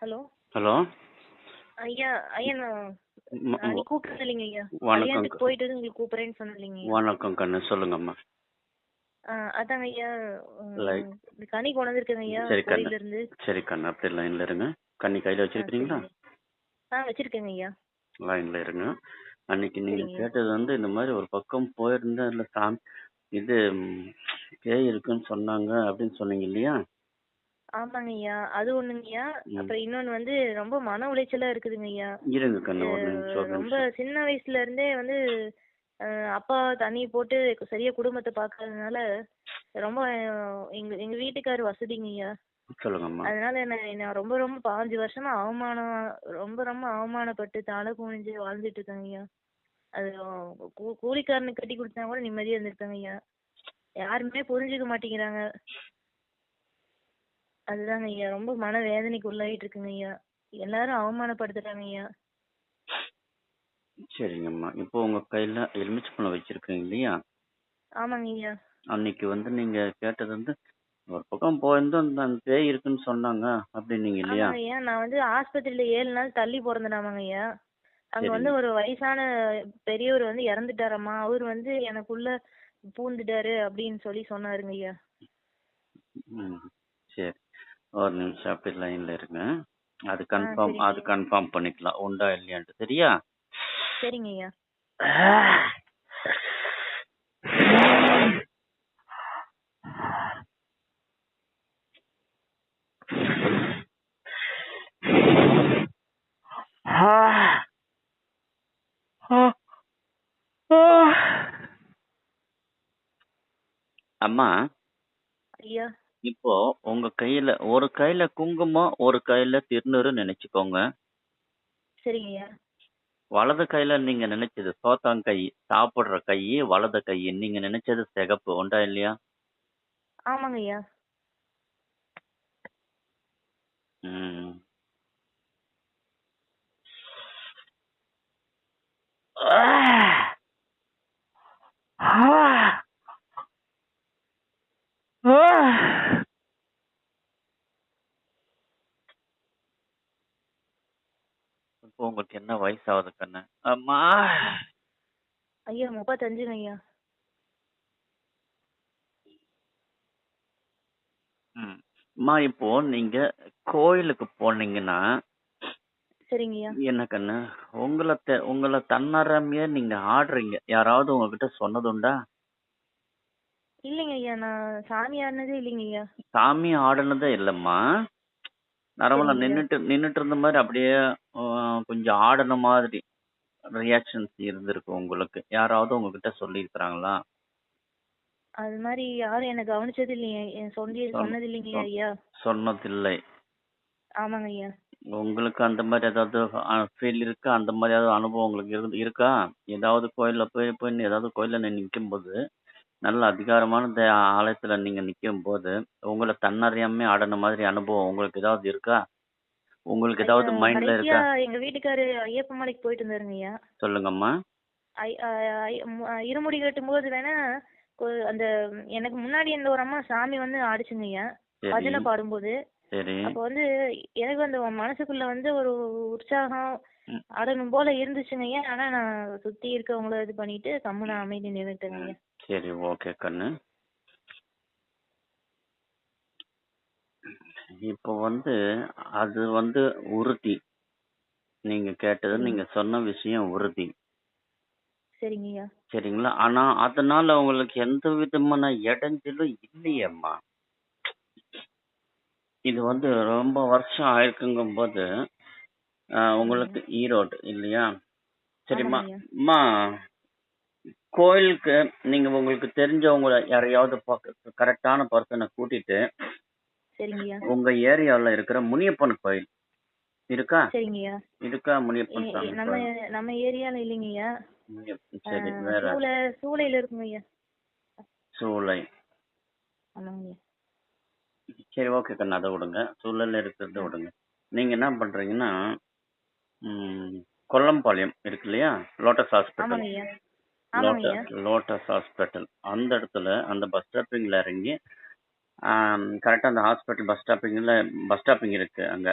Hello hello. ஐயா ஐயா நான் நீ கூப்பிட்டது இல்லைங்க ஐயா. வணக்கம். கல்யாணத்துக்கு போயிட்டு உங்களுக்கு கூப்பிட்றேன்னு சொன்னது இல்லைங்க ஐயா. வணக்கம் கண்ணு, சொல்லுங்கம்மா. அதாங்க ஐயா, லைக் இந்த கனி கொண்டு வந்திருக்கேங்க ஐயா சரி கண்ணு, கோயில்ல இருந்து. சரி கண்ணு, அப்படி லைன்ல இருங்க. கண்ணி கையில வச்சிருக்கீங்களா? சரிங்க. வச்சிருக்கேங்க ஐயா. லைன்ல இருங்க. அன்னைக்கு நீங்க சரிங்க. கேட்டது இந்த மாதிரி ஒரு பக்கம் போயிருந்தேன், இல்ல சாமி இது பேய் இருக்குன்னு சொன்னாங்க அப்படின்னு சொன்னீங்க இல்லையா? ஆமாங்க ஐயா, அது ஒண்ணுங்க ஐயா. அப்புறம் இன்னொன்னு வந்து ரொம்ப மன உளைச்சலா இருக்குதுங்க ஐயா. இருங்க கண்ணு, ஒரு நிமிஷம். ரொம்ப சின்ன வயசுல இருந்தே வந்து அப்பா தண்ணி போட்டு சரியா குடும்பத்தை பார்க்கறதுனால ரொம்ப எங்க எங்க வீட்டுக்காரு வசதிங்க ஐயா. சொல்லுங்கம்மா. அதனால நான் ரொம்ப ரொம்ப 5 வருஷமா ரொம்ப ரொம்ப அவமானப்பட்டு தலை குனிஞ்சு வாழ்ந்துட்டு இருக்கேங்க ஐயா. அது கூலிக்காரனுக்கு கட்டி கொடுத்தா கூட நிம்மதியா இருந்திருக்காங்க ஐயா. யாருமே புரிஞ்சுக்க மாட்டேங்கிறாங்க. அதுதாங்க ஐயா, ரொம்ப மன வேதனைக்கு உள்ளாயிட்டு இருக்குங்க ஐயா. எல்லாரும் அவமானப்படுத்துறாங்க ஐயா. சரிங்கம்மா, இப்போ உங்க கையில எலுமிச்சை பழம் வச்சிருக்கீங்க இல்லையா? ஆமாங்க ஐயா. அன்னைக்கு நீங்க கேட்டது ஒரு பக்கம் போயிருந்தோம், அந்த பேய் இருக்குன்னு சொன்னாங்க அப்படின்னீங்க இல்லையா? ஆமாங்க ஐயா, நான் வந்து ஆஸ்பத்திரியில 7 நாள் தள்ளி பிறந்தனாமாங்க ஐயா. அங்க வந்து ஒரு வயசான பெரியவர் வந்து இறந்துட்டாரம்மா. அவர் வந்து எனக்குள்ள பூந்துட்டாரு அப்படின்னு சொன்னாருங்க ஐயா. சரி, ஒரு நிமிஷம் அப்படி லைன்ல இருங்க. அது கன்ஃபார்ம் பண்ணிக்கலாம் உண்டா இல்லையான்ட்டு. சரியா? சரிங்க ஐயா. அம்மா, ஐயா, இப்போ உங்க கையில ஒரு கையில குங்குமம், ஒரு கையில திருநூறு நினைச்சுக்கோங்க. சரிங்க ஐயா. வலது கையில நீங்க நினைச்சது சோத்தாங்கை, சாப்பிடுற கை வலது கை. நீங்க நினைச்சது சிகப்பு உண்டா இல்லையா? ஆமாங்க ஐயா. ம். இப்போ உங்களுக்கு என்ன வயசாகுது கண்ணு? அம்மா. ஐயா 35ங்க ஐயா. அம்மா, இப்போ நீங்க கோயிலுக்கு போனீங்கன்னா சரிங்க ஐயா. என்ன கண்ணு, உங்களை தன்னரமையே நீங்க ஆடுறீங்க, யாராவது உங்ககிட்ட சொன்னதுண்டா? இல்லைங்க ஐயா, நான் சாமி ஆடினதே இல்லைங்க ஐயா. சாமி ஆடுனதே இல்லம்மா. நரம்புல நின்னுட்டு இருந்த மாதிரி அப்படியே கொஞ்சம் ஆடின மாதிரி ரியாக்ஷன்ஸ் இருந்திருக்கு உங்களுக்கு. யாராவது உங்ககிட்ட சொல்லி இருக்கிறாங்களா? அது மாதிரி யாரும் எனக்கு கவனிச்சது இல்லைங்க, சொன்னது இல்லைங்க ஐயா. சொன்னதில்லை. ஆமாங்க ஐயா. உங்களுக்கு அந்த மாதிரி ஏதாவது ஃபீல் இருக்கா? அந்த மாதிரி ஏதாவது அனுபவம் உங்களுக்கு இருக்கா? ஏதாவது கோயில்ல போய் ஏதாவது கோயில்ல நிற்கும் போது, நல்ல அதிகாரமான ஆலயத்துல நீங்க நிற்கும் போது உங்களை தன்னறியாமே ஆடின மாதிரி அனுபவம் உங்களுக்கு ஏதாவது இருக்கா? உங்களுக்கு ஏதாவது மைண்ட்ல இருக்கா? எங்க வீட்டுக்காரு ஐயப்ப மலைக்கு போயிட்டு இருந்தாருங்க ஐயா. சொல்லுங்கம்மா. இருமுடி கட்டும் போது வேணா அந்த எனக்கு முன்னாடி இருந்த ஒரு அம்மா சாமி வந்து ஆடிச்சுங்க ஐயா, பஜனை பாடும்போது. அப்ப வந்து எனக்கு அந்த மனசுக்குள்ள வந்து ஒரு உற்சாகம் ஆடணும் போல இருந்துச்சுங்க ஐயா. ஆனா நான் சுத்தி இருக்கவங்கள இது பண்ணிட்டு கம்முன்னு அமைதி நின்னுட்டேங்க ஐயா. சரி, ஓகே கண்ணு. இப்போ அது உறுதி. நீங்க கேட்டது, நீங்க சொன்ன விஷயம் உறுதி. சரிங்கய்யா. சரிங்களா? ஆனா அதனால உங்களுக்கு எந்த விதமான இடைஞ்சலும் இல்லையேம்மா. இது ரொம்ப வருஷம் ஆயிருக்குங்கும் போது உங்களுக்கு ஈரோடு இல்லையா? சரிம்மா. அம்மா, கோயிலுக்கு நீங்க உங்களுக்கு தெரிஞ்சவங்க யாரையாவது கரெக்டான பர்சனை கூட்டிட்டு உங்க ஏரியாவில் இருக்கிற முனியப்பன் கோயில் இருக்கா? சரிங்கய்யா. இருக்கா? முனியப்பன் சாமி நம்ம ஏரியால இல்லைங்கய்யா. சரி, வேற சூளையில இருக்குங்கய்யா. சூளை. ஆமாங்கய்யா. சரி, ஓகே கண்ணு, அதை விடுங்க. சூழல்ல இருக்கிறத விடுங்க. நீங்க என்ன பண்றீங்கன்னா, கொல்லம்பாளையம் இருக்கு இல்லையா? Lotus hospital. லோட்டஸ் ஹாஸ்பிட்டல் அந்த இடத்துல அந்த பஸ் ஸ்டாப்பிங்ல இறங்கி கரெக்டாக அந்த ஹாஸ்பிட்டல் பஸ் ஸ்டாப்பிங் இருக்கு அங்க.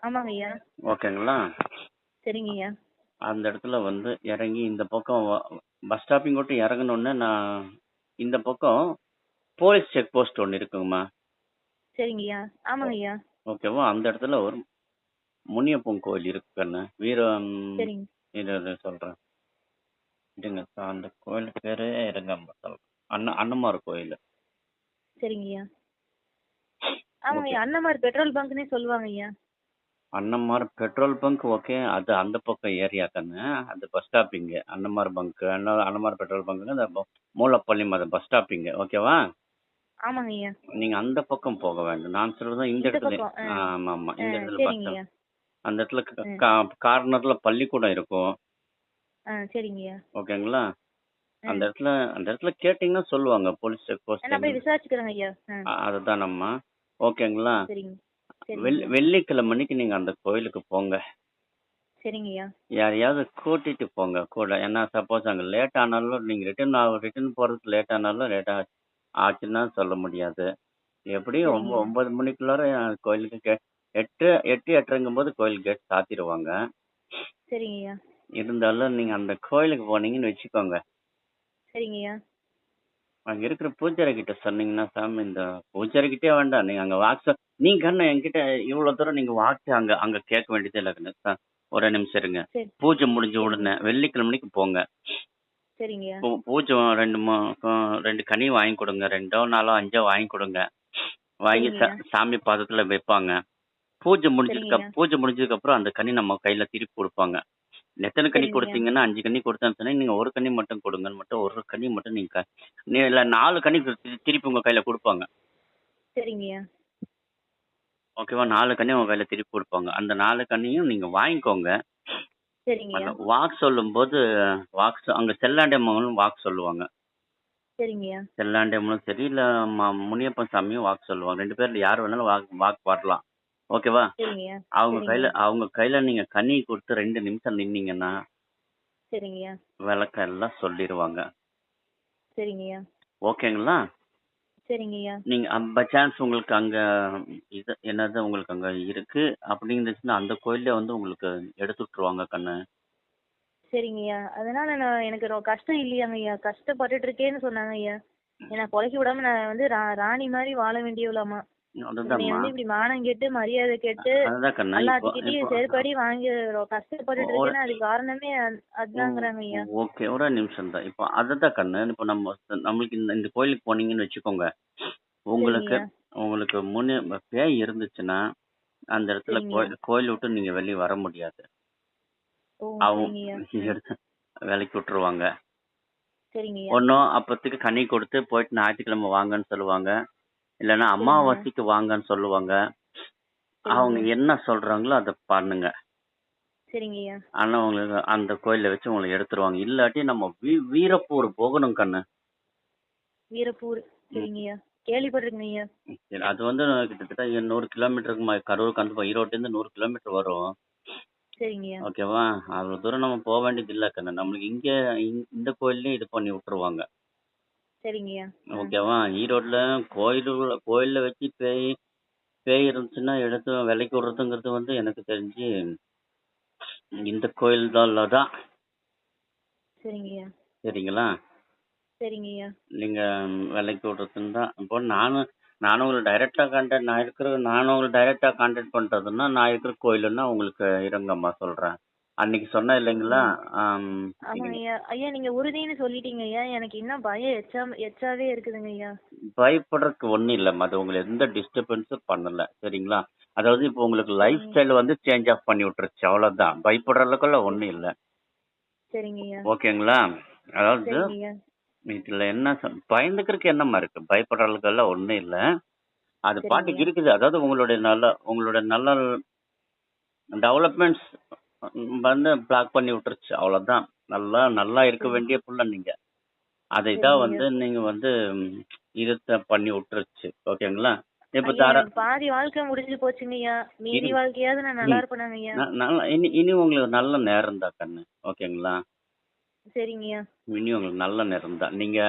ஆமாங்க ஐயா. ஓகேங்களா? சரிங்க ஐயா. அந்த இடத்துல வந்து இறங்கி இந்த பக்கம் பஸ் ஸ்டாப்பிங் விட்டு இறங்குனோடனே நான் இந்த பக்கம் போலீஸ் செக் போஸ்ட் ஒன்று இருக்குங்கம்மா. சரிங்க ஐயா. ஆமாங்க ஐயா. ஓகேவா? அந்த இடத்துல ஒரு முனியப்பன் கோயில் இருக்கு கண்ணு. வீரம் சரிங்க. இது சொல்றேன். இருங்க அந்த கோயில் பேரே இருங்க சொல்றேன். அன்னமார் கோயில். சரிங்க ஐயா. ஆமாங்க ஓகே. ஐயா. அண்ணமார் பெட்ரோல் பங்க்னே சொல்லுவாங்க ஐயா. Annamar petrol bunk okay. அது அந்த பக்கம் ஏரியா கண்ணு. அது bus stopping. Annamar bunk Annamar petrol bunk அந்த மூலப்பள்ளி பஸ் ஸ்டாப்பிங்கு. ஓகேவா? ஆமாங்க ஐயா. நீங்க அந்த பக்கம் போக வேண்டாம். நான் சொல்றது இந்த இந்த இடத்துல. பக்கம். ஆமா ஆமா. இந்த இடத்துல பஸ் சரிங்க ஸ்டாப். ஐயா. அந்த இடத்துல கார்னர்ல பள்ளிக்கூடம் இருக்கும். சரிங்க ஐயா. ஓகேங்களா? அந்த இடத்துல அந்த இடத்துல கேட்டீங்கன்னா சொல்லுவாங்க போலீஸ் செக் போஸ்ட் நான் போய் விசாரிச்சுக்கிறேங்க ஐயா. அதுதான் நம்ம. ஓகேங்களா? சரிங்க. சரிங்க. வெள்ளிக்கிழமை அன்னைக்கு நீங்க அந்த கோயிலுக்கு போங்க. சரிங்க ஐயா. யாரையாவது கூட்டிட்டு போங்க கூட. ஏன்னா சப்போஸ் அங்க லேட் ஆனாலும் நீங்க ரிட்டர்ன் போறதுக்கு லேட் ஆனாலும் ஆச்சுன்னா சொல்ல முடியாது. எப்படியும் சரிங்க. 9 மணிக்குள்ளார கோயிலுக்கு 8:30ங்கும்போது கோயில் கேட் சாத்திடுவாங்க. சரிங்க ஐயா. இருந்தாலும் நீங்க அந்த கோயிலுக்கு போனீங்கன்னு வச்சுக்கோங்க. சரிங்க ஐயா. அங்க இருக்கிற பூஜாரி கிட்ட சொன்னீங்கன்னா, சாமி இந்த பூஜாரி கிட்டே வேண்டாம். நீங்க அங்க நீங்க கண்ணு என்கிட்ட இவ்வளவு தூரம் நீங்க அங்க அங்க கேட்க வேண்டியதே இல்லை கண்ணு. ஒரே நிமிஷம் இருங்க. சரி. பூஜை முடிஞ்ச உடனே வெள்ளிக்கிழமைக்கு போங்க. சரிங்க ஐயா. பூஜை 2 கனி வாங்கி கொடுங்க. 2ஓ 4ஓ 5ஓ வாங்கி கொடுங்க. வாங்கி சரிங்க ஐயா. சாமி பாதத்துல வைப்பாங்க. சரிங்க ஐயா. பூஜை முடிஞ்சதுக்கு அப்புறம் அந்த கனி நம்ம கையில திருப்பி கொடுப்பாங்க. எத்தனை கனி சரிங்க ஐயா. கொடுத்தீங்கன்னா 5 கனி கொடுத்தேன்னு சொன்னா நீங்க ஒரு கனி மட்டும் கொடுங்கன்னு மட்டும் ஒரு கனி மட்டும் இல்ல 4 கனி திருப்பி உங்க கையில கொடுப்பாங்க. சரிங்க ஐயா. ஓகேவா? 4 கனி உங்க கையில திருப்பி கொடுப்பாங்க. அந்த 4 கனியும் நீங்க வாங்கிக்கோங்க. சரிங்க ஐயா. வாக்கு சொல்லும்போது அங்க செல்லாண்டியம்மனும் வாக்கு சொல்லுவாங்க. சரிங்க ஐயா. செல்லாண்டியம்மனும் சரி இல்ல முனியப்பன் சாமியும் வாக்கு சொல்லுவாங்க. 2 பேர்ல யார் வேணாலும் வாக்கு வரலாம். ஓகேவா? சரிங்க ஐயா. அவங்க கையில நீங்க கனி கொடுத்து 2 நிமிஷம் நின்னீங்கன்னா சரிங்க ஐயா. விளக்கெல்லாம் சொல்லிடுவாங்க. சரிங்க ஐயா. ஓகேங்களா? சரிங்க ஐயா. நீங்க பை சான்ஸ் உங்களுக்கு அங்க என்னது உங்களுக்கு அங்க இருக்கு அப்படின்னு இருந்துச்சுன்னா அந்த கோயில்ல வந்து உங்களுக்கு எடுத்து விட்டுருவாங்க கண்ணு. சரிங்க ஐயா. அதனால எனக்கு கஷ்டம் இல்லையாங்க ஐயா. கஷ்டப்பட்டுட்டு இருக்கேன்னு சொன்னாங்க ஐயா. என்ன கொலைக்கு விடாம நான் வந்து ராணி மாதிரி வாழ வேண்டியவளாமா. என்னை வந்து இப்படி மானம் கேட்டு மரியாதை கேட்டு அதுதான் கண்ணு. எல்லாத்துக்கிட்டையும் செருப்படி வாங்கி கஷ்டப்பட்டுட்டு இருக்கேன்னா அதுக்கு காரணமே அதுதாங்கிறாங்க ஐயா. ஓகே ஒரு நிமிஷம் தான். இப்போ அதுதான் கண்ணு. இப்போ நம்மளுக்கு இந்த கோயிலுக்கு போனீங்கன்னு வச்சுக்கோங்க. உங்களுக்கு உங்களுக்கு பேய் இருந்துச்சுன்னா அந்த இடத்துல கோயில் விட்டு நீங்க வெளியே வர முடியாது. அவங்க எடுத்து விலைக்கு விட்டுருவாங்க. ஒன்னும் அப்பத்துக்கு கனி கொடுத்து போயிட்டு ஞாயிற்றுக்கிழமை வாங்கன்னு சொல்லுவாங்க. இல்லைன்னா அமாவாசைக்கு வாங்கன்னு சொல்லுவாங்க. அவங்க என்ன சொல்றாங்களோ அதை பண்ணுங்க. ஆனா உங்களுக்கு அந்த கோயில வச்சு உங்களை எடுத்துருவாங்க. இல்லாட்டி நம்ம வீரப்பூர் போகணும் கண்ணு. வீரப்பூர் கேள்விப்பட்டிருக்கீங்க. அது வந்து கிட்டத்தட்ட 100 கிலோமீட்டருக்கு கரூருக்கு அந்த ஈரோட்ல இருந்து 100 கிலோமீட்டர் வரும். ஓகேவா? அவ்வளவு தூரம் நம்ம போக வேண்டியது இல்ல கண்ணு. நம்மளுக்கு இங்க இந்த கோயில்லயே இது பண்ணி விட்டுருவாங்க. ஓகேவா? ஈரோட்ல கோயில்ல வச்சு பேய் இருந்துச்சுன்னா எடுத்து விலைக்கு விடுறதுங்கிறது வந்து எனக்கு தெரிஞ்சு இந்த கோயில் தான். சரிங்களா? நீங்க விலைக்கு விடுறதுன்னு தான். இப்போ நானும் உங்களுக்கு டைரக்டா கான்டாக்ட் பண்றதுன்னா நான் இருக்கிற கோயிலுன்னா உங்களுக்கு இருங்கம்மா சொல்றேன். அன்னைக்கு சொன்ன இல்லைங்களா? ஐயா நீங்க உறுதின்னு சொல்லிட்டீங்க ஐயா. எனக்கு இன்னும் பயம் எச்சாவே இருக்குதுங்க ஐயா. பயப்படுறதுக்கு ஒண்ணும் இல்லம்மா. அது உங்களுக்கு எந்த டிஸ்டர்பன்ஸும் பண்ணல. சரிங்களா? அதாவது இப்போ உங்களுக்கு லைஃப் ஸ்டைல் வந்து சேஞ்ச் ஆஃப் பண்ணி விட்டுருச்சு. அவ்வளவுதான். பயப்படுற அளவுக்குலாம் ஒண்ணும் இல்ல. ஓகேங்களா? அதாவது இதுல என்ன பயந்துக்கிறதுக்கு என்னம்மா இருக்கு? பயப்படுற அளவுக்கு எல்லாம் ஒண்ணும் இல்ல. அது பாட்டுக்கு இருக்குது. அதாவது உங்களுடைய நல்ல டெவலப்மெண்ட்ஸ் வந்து பிளாக் பண்ணி விட்டுருச்சு. அவ்வளவுதான். நல்லா இருக்க வேண்டிய புள்ள நீங்க. அதைதான் வந்து நீங்க வந்து இத பண்ணி விட்டுருச்சு. ஓகேங்களா? இப்ப பாதி வாழ்க்கை முடிஞ்சு போச்சுங்கய்யா. மீதி வாழ்க்கையாவது நான் நல்லா இருப்பேனாங்கய்யா. இனி உங்களுக்கு நல்ல நேரம் தான் கண்ணு. ஓகேங்களா? சரிங்கய்யா. இனி உங்களுக்கு நல்ல நேரம் தான். நீங்க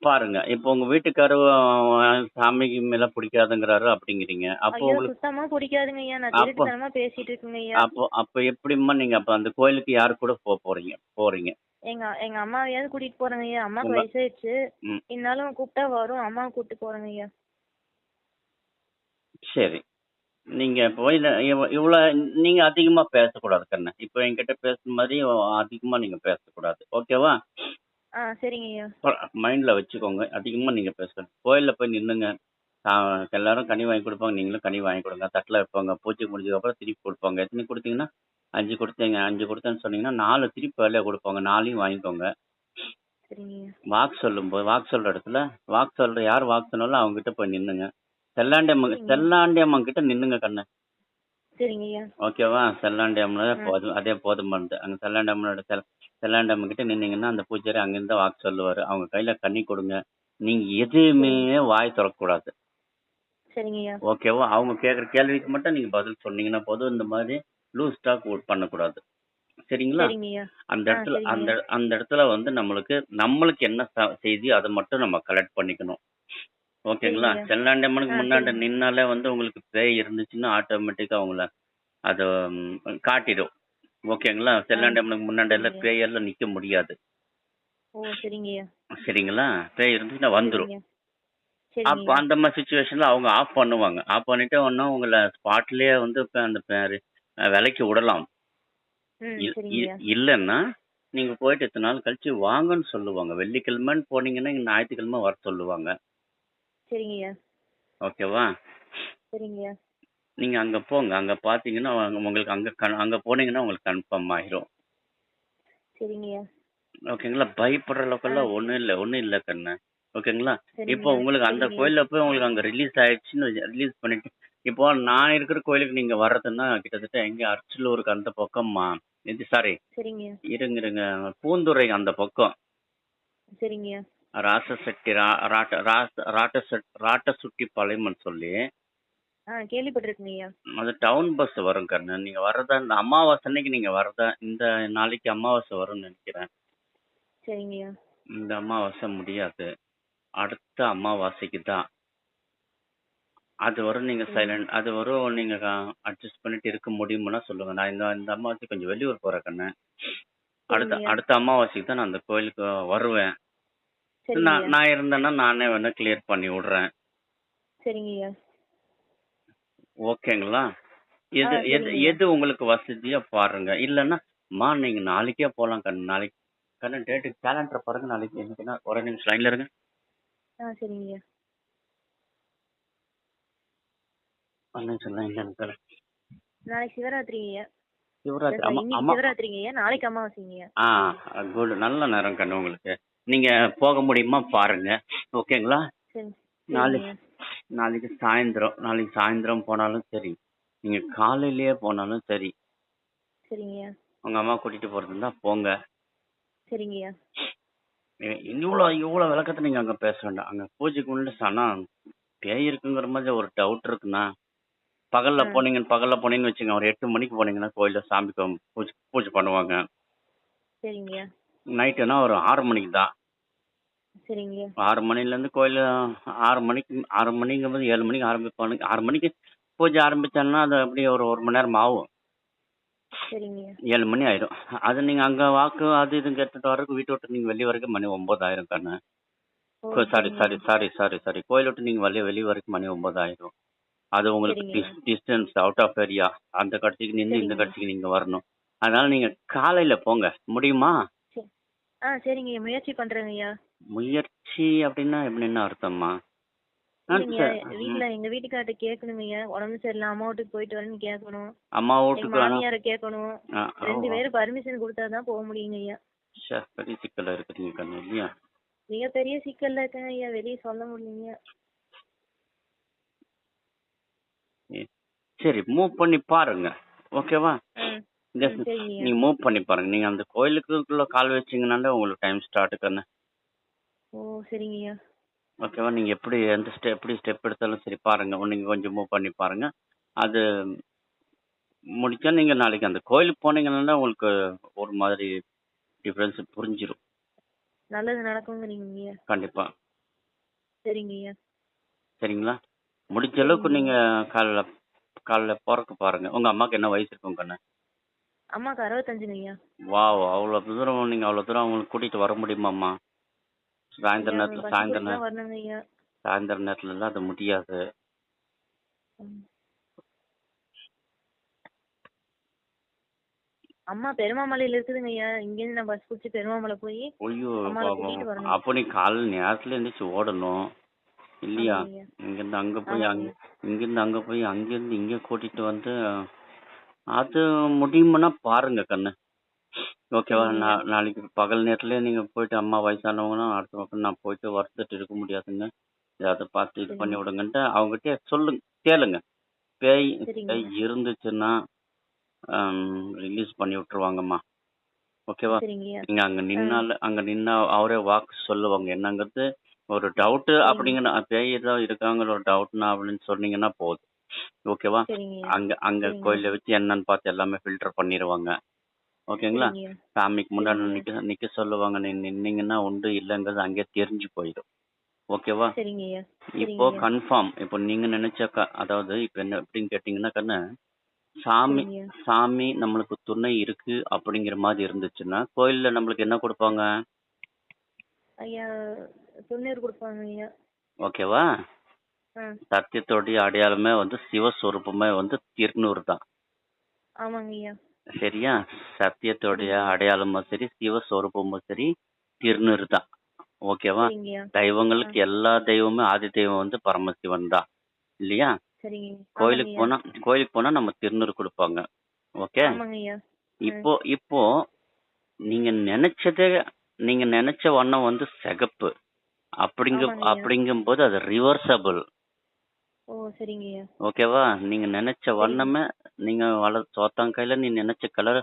பாருங்க. இப்போ உங்க வீட்டுக்காரு சாமிக்கு மேல பிடிக்காதுங்கிறாரு அப்படிங்கிறீங்க. அப்போ ஐயோ உங்களுக்கு சுத்தமா பிடிக்காதுங்க ஐயா. நான் அப்போ திருட்டுத்தனமா பேசிட்டு இருக்கேங்க ஐயா. அப்போ எப்படிம்மா நீங்க அப்ப அந்த கோயிலுக்கு யாரு கூட போறீங்க? எங்க எங்க அம்மாவையாவது கூட்டிட்டு போறேங்க ஐயா. அம்மாக்கு உங்க வயசாயிடுச்சு. ம். இருந்தாலும் கூப்பிட்டா வரும். அம்மாவை கூப்பிட்டு போறேங்க ஐயா. சரி. நீங்க கோயில இவ்வளோ நீங்க அதிகமா பேசக்கூடாது கண்ணு. இப்போ என்கிட்ட பேசுன மாதிரி அதிகமா நீங்க பேசக்கூடாது. ஓகேவா? சரிங்க ஐயா. மைண்ட்ல வச்சுக்கோங்க. அதிகமா நீங்க பேசக்கூடாது. கோயில்ல போய் நின்னுங்க. ஆ, எல்லாரும் கனி வாங்கி கொடுப்பாங்க. நீங்களும் கனி வாங்கி கொடுங்க. தட்டில் வைப்பாங்க. பூஜை முடிஞ்சதுக்கப்புறம் திருப்பி கொடுப்பாங்க. எத்தனை கொடுத்தீங்கன்னா 5 கொடுத்தீங்க. 5 கொடுத்தேன்னு சொன்னீங்கன்னா 4 திருப்பி வேலையை கொடுப்பாங்க. 4யும் வாங்கிக்கோங்க. சரிங்க ஐயா. வாக்கு சொல்ற இடத்துல யார் வாக்கு சொன்னாலும் அவங்க கிட்ட போய் நின்னுங்க. சரிங்க. செல்லாண்டி அம்மன் கிட்ட நின்னுங்க கண்ணு. சரிங்க ஐயா. ஓகேவா? செல்லாண்டி அம்மன் போதும். அதே போதுமானது. அங்க செல்லாண்டி அம்மன் கிட்ட நின்னீங்கன்னா அந்த பூஜாரி அங்கிருந்து வாக்கு சொல்லுவாரு. அவங்க கையில கண்ணி கொடுங்க. நீங்க எதுவுமே வாய் திறக்கக்கூடாது. சரிங்க ஐயா. ஓகேவா? அவங்க கேட்குற கேள்விக்கு மட்டும் நீங்க பதில் சொன்னீங்கன்னா போதும். இந்த மாதிரி லூஸ் டாக் பண்ணக்கூடாது. சரிங்களா? சரிங்க ஐயா. அந்த இடத்துல சரிங்க அந்த ஐயா. அந்த இடத்துல வந்து நம்மளுக்கு என்ன செய்தியோ அதை மட்டும் நம்ம கலெக்ட் பண்ணிக்கணும். ஓகேங்களா? சரிங்க ஐயா. செல்லாண்டி அம்மனுக்கு முன்னாடி சரிங்க. நின்னாலே வந்து உங்களுக்கு பேய் இருந்துச்சுன்னா ஆட்டோமேட்டிக்கா அவங்கள அது காட்டிடும். ஓகேங்களா? செல்லாண்டி அம்மனுக்கு முன்னாடி எல்லாம் சரிங்க. பேயெல்லாம் நிக்க முடியாது. ஓ சரிங்க ஐயா. சரிங்களா? பேய் இருந்துச்சுன்னா வந்துரும். சரிங்க. சரிங்க அப்ப ஐயா. அந்த மாதிரி சுச்சுவேஷன்ல அவங்க ஆஃப் பண்ணுவாங்க. ஆஃப் பண்ணிட்டு ஒன்னும் உங்களை ஸ்பாட்லயே வந்து இப்ப அந்த விலைக்கு விடலாம். சரிங்க ஐயா. இல்லைன்னா நீங்க போயிட்டு இத்தனை நாள் கழிச்சு வாங்கன்னு சொல்லுவாங்க. வெள்ளிக்கிழமைன்னு போனீங்கன்னா இங்க ஞாயிற்றுக்கிழமை வர சொல்லுவாங்க. சரிங்க ஐயா. ஓகேவா? சரிங்க ஐயா. நீங்க அங்க போங்க. அங்க பாத்தீங்கன்னா உங்களுக்கு அங்க போனீங்கன்னா உங்களுக்கு கன்ஃபார்ம் ஆயிரும். சரிங்க ஐயா. ஓகேங்களா? பயப்படுற அளவுக்கெல்லாம் ஒண்ணும் இல்ல கண்ணு. ஓகேங்களா? சரிங்க இப்போ ஐயா. உங்களுக்கு அந்த சரிங்க ஐயா. கோயில்ல போய் உங்களுக்கு அங்க ரிலீஸ் ஆயிடுச்சுன்னு ரிலீஸ் பண்ணிட்டு இப்போ நான் இருக்கிற கோயிலுக்கு நீங்க வர்றதுன்னா கிட்டத்தட்ட எங்க அர்ச்சலூருக்கு அந்த பக்கம்மா. சாரி, சரிங்க ஐயா. இருங்க பூந்துறை அந்த பக்கம். சரிங்க ஐயா. ராசசெட்டி ராட்டசுட்டி பாளையம்னு சொல்லி கேள்விப்பட்டிருக்கேங்க ஐயா. அது டவுன் பஸ் வரும் கண்ணு. நீங்க வர்றதா இந்த அமாவாசை அன்னைக்கு நீங்க வர்றதா இந்த நாளைக்கு அமாவாசை வரும்னு நினைக்கிறேன். சரிங்க ஐயா. இந்த அமாவாசை முடியாது. அடுத்த அமாவாசைக்கு தான். அது வரும். நீங்க சைலண்ட் அது வரும். நீங்க அட்ஜஸ்ட் பண்ணிட்டு இருக்க முடியுமுன்னா சொல்லுங்க. நான் இந்த அமாவாசை கொஞ்சம் வெளியூர் போறேன் கண்ணு. சரிங்க. அடுத்த அமாவாசைக்கு தான் நான் அந்த கோயிலுக்கு வருவேன். சரிங்க ஐயா. நான் இருந்தேன்னா நானே வேணா கிளியர் பண்ணி விடுறேன். சரிங்க ஐயா. ஓகேங்களா? எது எது சரிங்க. எது உங்களுக்கு வசதியா பாருங்க. இல்லைன்னா நீங்க நாளைக்கே போலாம் கண்ணு. நாளைக்கு கண்ணு டேட்டு கேலண்டரை பாருங்க. நாளைக்கு என்னைக்குன்னா ஒரே நிமிஷம் லைன்ல இருங்க. சரிங்க ஐயா. ஒரு நிமிஷம் லைன்ல இருங்க. நாளைக்கு சிவராத்திரிங்க ஐயா. சிவராத்திரி இன்னைக்கு சிவராத்திரிங்க ஐயா. நாளைக்கு அமாவாசைங்க ஐயா. குட். நல்ல நேரம் கண்ணு உங்களுக்கு. நீங்க போக முடியுமா பாருங்க. ஓகேங்களா? சரி. நாளைக்கு சாயந்தரம் போனாலும் சரி, நீங்க காலையிலேயே போனாலும் சரி. சரிங்க ஐயா. உங்க அம்மா கூட்டிட்டு போறது இருந்தா போங்க. சரிங்க ஐயா. இவ்வளவு விளக்கத்தை நீங்க அங்க பேச வேண்டாம். அங்க பூஜைக்கு முன்னாடி ஆனா பேய் இருக்குங்கிற மாதிரி ஒரு டவுட் இருக்குண்ணா. பகல்ல போனீங்கன்னு வச்சுங்க. ஒரு 8 மணிக்கு போனீங்கன்னா கோயில்ல சாமிக்கு பூஜை பண்ணுவாங்க. சரிங்க ஐயா. நைட்டுனா ஒரு 6 மணிக்கு தான். சரிங்க. 6 மணிலேருந்து கோயில் 6 மணிங்கும்போது 7 மணிக்கு ஆரம்பிப்பானுங்க. 6 மணிக்கு பூஜை ஆரம்பிச்சாங்கன்னா அது அப்படியே ஒரு மணி நேரம் ஆகும். சரிங்க. 7 மணி ஆயிடும். அது நீங்க அங்க வாக்கு அது இதுன்னு எடுத்துட்டு வர்றதுக்கு வீட்டை விட்டு நீங்க வெளியே வரைக்கும் மணி 9 ஆயிரும் கண்ணு. சாரி, கோயில் விட்டு நீங்க வெளியே வரைக்கும் மணி 9 ஆயிரும். அது உங்களுக்கு டிஸ்டன்ஸ் அவுட் ஆஃப் ஏரியா. அந்த கட்சிக்கு நின்று இந்த கட்சிக்கு நீங்க வரணும். அதனால நீங்க காலையில போங்க. முடியுமா? சரிங்க, முயற்சி பண்றேங்க ஐயா. முயற்சி அப்படின்னா எப்படின்னா அர்த்தம்மா? எங்க வீட்டுக்கார்ட்ட கேட்கணுங்க ஐயா. உடம்பு சரியில்லை, அம்மா வீட்டுக்கு போயிட்டு வரேன்னு கேட்கணும். அம்மா வீட்டுக்கு மாமியார கேட்கணும். 2 பேரும் பர்மிஷன் கொடுத்தாதான் போக முடியுங்க ஐயா. பெரிய சிக்கல்ல இருக்குறீங்க கண்ணு இல்லையா? மிகப்பெரிய சிக்கல்ல இருக்கேங்க ஐயா. வெளியே சொல்ல முடியுங்க. சரி, மூவ் பண்ணி பாருங்க. ஓகேவா? நீங்க மூவ் பண்ணி பாருங்க. நீங்க அந்த கோயிலுக்குள்ள கால் வச்சீங்கன்னாலே உங்களுக்கு டைம் ஸ்டார்ட் கண்ணு. ஓ சரிங்க ஐயா. ஓகேவா? நீங்க எப்படி ஸ்டெப் எடுத்தாலும் சரி பாருங்க. நீங்க கொஞ்சம் மூவ் பண்ணி பாருங்க. அது முடிச்சா நீங்க நாளைக்கு அந்த கோயிலுக்கு போனீங்கன்னா உங்களுக்கு ஒரு மாதிரி டிஃபரன்ஸ் புரிஞ்சிடும். நல்லது நடக்குங்க நீங்க. கண்டிப்பா. சரிங்கய்யா. சரிங்களா? முடிஞ்ச அளவுக்கு சரிங்கய்யா. நீங்க காலைல காலைல போறக்கு பாருங்க. உங்க அம்மாக்கு என்ன வயசு இருக்கும் கண்ணு? அம்மாக்கு 65ங்கய்யா. வாவ்! அவ்வளோ தூரம் நீங்க அவ்வளோ தூரம் அவங்கள கூட்டிட்டு வர முடியுமாம்மா? சாயந்தர ஐயா நேரத்துல பஸ் புடிச்சு தான் வரணுங்கய்யா. சாயந்தர நேரத்துலலாம் அது முடியாது. ம். அம்மா பெருமாமலையில இருக்குதுங்கய்யா. இங்கேருந்து நான் பஸ் புடிச்சு பெருமாமலை போய் ஐயோ! அம்மாவை கூட்டிட்டு வரணும். அப்போ நீ காலைல நேரத்துல எந்திரிச்சு ஓடணும். இல்லையா? ஆமாங்கய்யா. இங்கேருந்து அங்க போய் ஆமாங்கய்யா. இங்கேருந்து அங்க போய் அங்கேருந்து இங்க கூட்டிட்டு வந்து அது முடியுமான்னா பாருங்க கண்ணு. ஓகேவா? சரிங்கய்யா. நாளைக்கு பகல் நேரத்துலயே நீங்க போயிட்டு அம்மா வயசானவங்கன்னா அடுத்த பக்கம் நான் போயிட்டு வறுத்துட்டு இருக்க முடியாதுங்க. ஏதாவது பார்த்து இது பண்ணி சரிங்க. விடுங்கன்ட்டு அவங்ககிட்ட சொல்லுங்க. கேளுங்க. பேய் பேய் சரிங்கய்யா. இருந்துச்சுன்னா ரிலீஸ் பண்ணி விட்டுருவாங்கம்மா. ஓகேவா? சரிங்கய்யா. நீங்க அங்க நின்னா அவரே வாக்கு சொல்லுவாங்க. என்னங்கிறது ஒரு டவுட்டு சரிங்க. அப்படிங்கன்னு பேய் ஏதோ இருக்காங்கிற ஒரு டவுட்னா அப்படின்னு சொன்னீங்கன்னா போதும். ஓகேவா? சரிங்கய்யா. அங்க அங்க சரிங்கய்யா. கோயில வச்சு என்னன்னு பார்த்து எல்லாமே ஃபில்டர் பண்ணிருவாங்க. ஓகேங்களா? சரிங்கய்யா. சாமிக்கு முன்னாடி சரிங்கய்யா. நிக்க நிக்க சொல்லுவாங்க. நின்னீங்கன்னா உண்டு இல்லைங்கிறது அங்கேயே தெரிஞ்சு போயிடும். ஓகேவா? சரிங்கய்யா. இப்போ சரிங்கய்யா. கன்ஃபார்ம். இப்போ நீங்க நினைச்ச அதாவது இப்போ என்ன எப்படின்னு கேட்டீங்கன்னா கண்ணு, சாமி சரிங்கய்யா. சாமி நம்மளுக்கு துணை இருக்கு அப்படிங்கிற மாதிரி இருந்துச்சுன்னா கோயில்ல நம்மளுக்கு என்ன கொடுப்பாங்க? ஐயா துண்ணூறு கொடுப்பாங்க ஐயா. ஓகேவா? ஆ. சத்தியத்தோடைய அடையாளமே வந்து சிவஸ்வரூபமே வந்து திருநூறு தான். ஆமாங்க ஐயா. சரியா? சத்தியத்தோடைய சரிங்க. அடையாளமும் சரி சிவஸ்வரூபமும் சரி திருநூறு தான். ஓகேவா? சரிங்கய்யா. தெய்வங்களுக்கு எல்லா தெய்வமுமே ஆதி தெய்வம் வந்து பரமசிவன் தான். இல்லையா? சரிங்க. கோயிலுக்கு ஆமாங்கய்யா. போனா கோயிலுக்கு போனா நம்ம திருநூறு கொடுப்பாங்க. ஓகே? ஆமாங்க ஐயா. இப்போ இப்போ நீங்க நீங்க நினைச்ச வண்ணம் வந்து சிகப்பு. ஆமாங்கய்யா. அப்படிங்கும்போது அது ரிவர்சபிள். ஓ சரிங்கய்யா. ஓகேவா? நீங்க நினைச்ச சரிங்க. வண்ணமே நீங்க சோத்தாங்கையில நீ நினைச்ச கலர்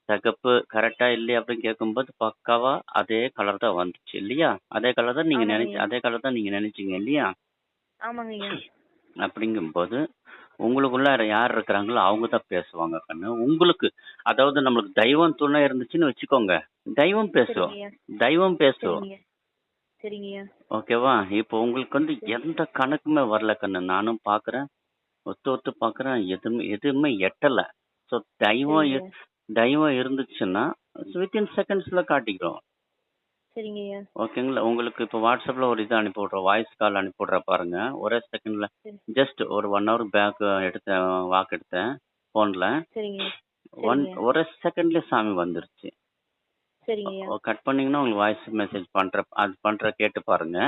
சிகப்பு கரெக்டா இல்லையா அப்படின்னு கேட்கும்போது பக்காவா அதே கலர் தான் வந்துச்சு இல்லையா? அதே கலர் தான் ஆமாங்கய்யா. அதே கலர் தான் நீங்க நினைச்சீங்க இல்லையா? ஆமாங்க ஐயா. அப்படிங்கும்போது உங்களுக்குள்ள யார் இருக்கிறாங்களோ அவங்க தான் பேசுவாங்க கண்ணு. உங்களுக்கு அதாவது நம்மளுக்கு தெய்வம் துணை இருந்துச்சுன்னு வச்சுக்கோங்க. தெய்வம் பேசும். சரிங்கய்யா. தெய்வம் பேசும். சரிங்க. சரிங்கய்யா. ஓகேவா? இப்போ உங்களுக்கு வந்து எந்த கணக்குமே வரல கண்ணு. நானும் பார்க்குறேன். ஒத்து ஒத்து பார்க்குறேன். எதுவுமே எதுவுமே எட்டல. ஸோ தெய்வம் சரிங்கய்யா. தெய்வம் இருந்துச்சுன்னா வித்தின் செகண்ட்ஸ்ல காட்டிக்கிறோம். சரிங்கய்யா. ஓகேங்களா? உங்களுக்கு இப்போ வாட்ஸ்அப்ல ஒரு இது அனுப்பி விட்றோம். வாய்ஸ் கால் அனுப்பி விட்றேன் பாருங்க. ஒரே செகண்ட்ல சரி. ஜஸ்ட் ஒரு 1 ஹவர் பேக் எடுத்தேன் வாக் எடுத்தேன் ஃபோன்ல. சரிங்க. சரிங்க. ஒரு செகண்ட்ல சாமி வந்துருச்சு. சரிங்கய்யா. கட் பண்ணீங்கன்னா உங்களுக்கு வாய்ஸ் மெசேஜ் பண்ற கேட்டு பாருங்க.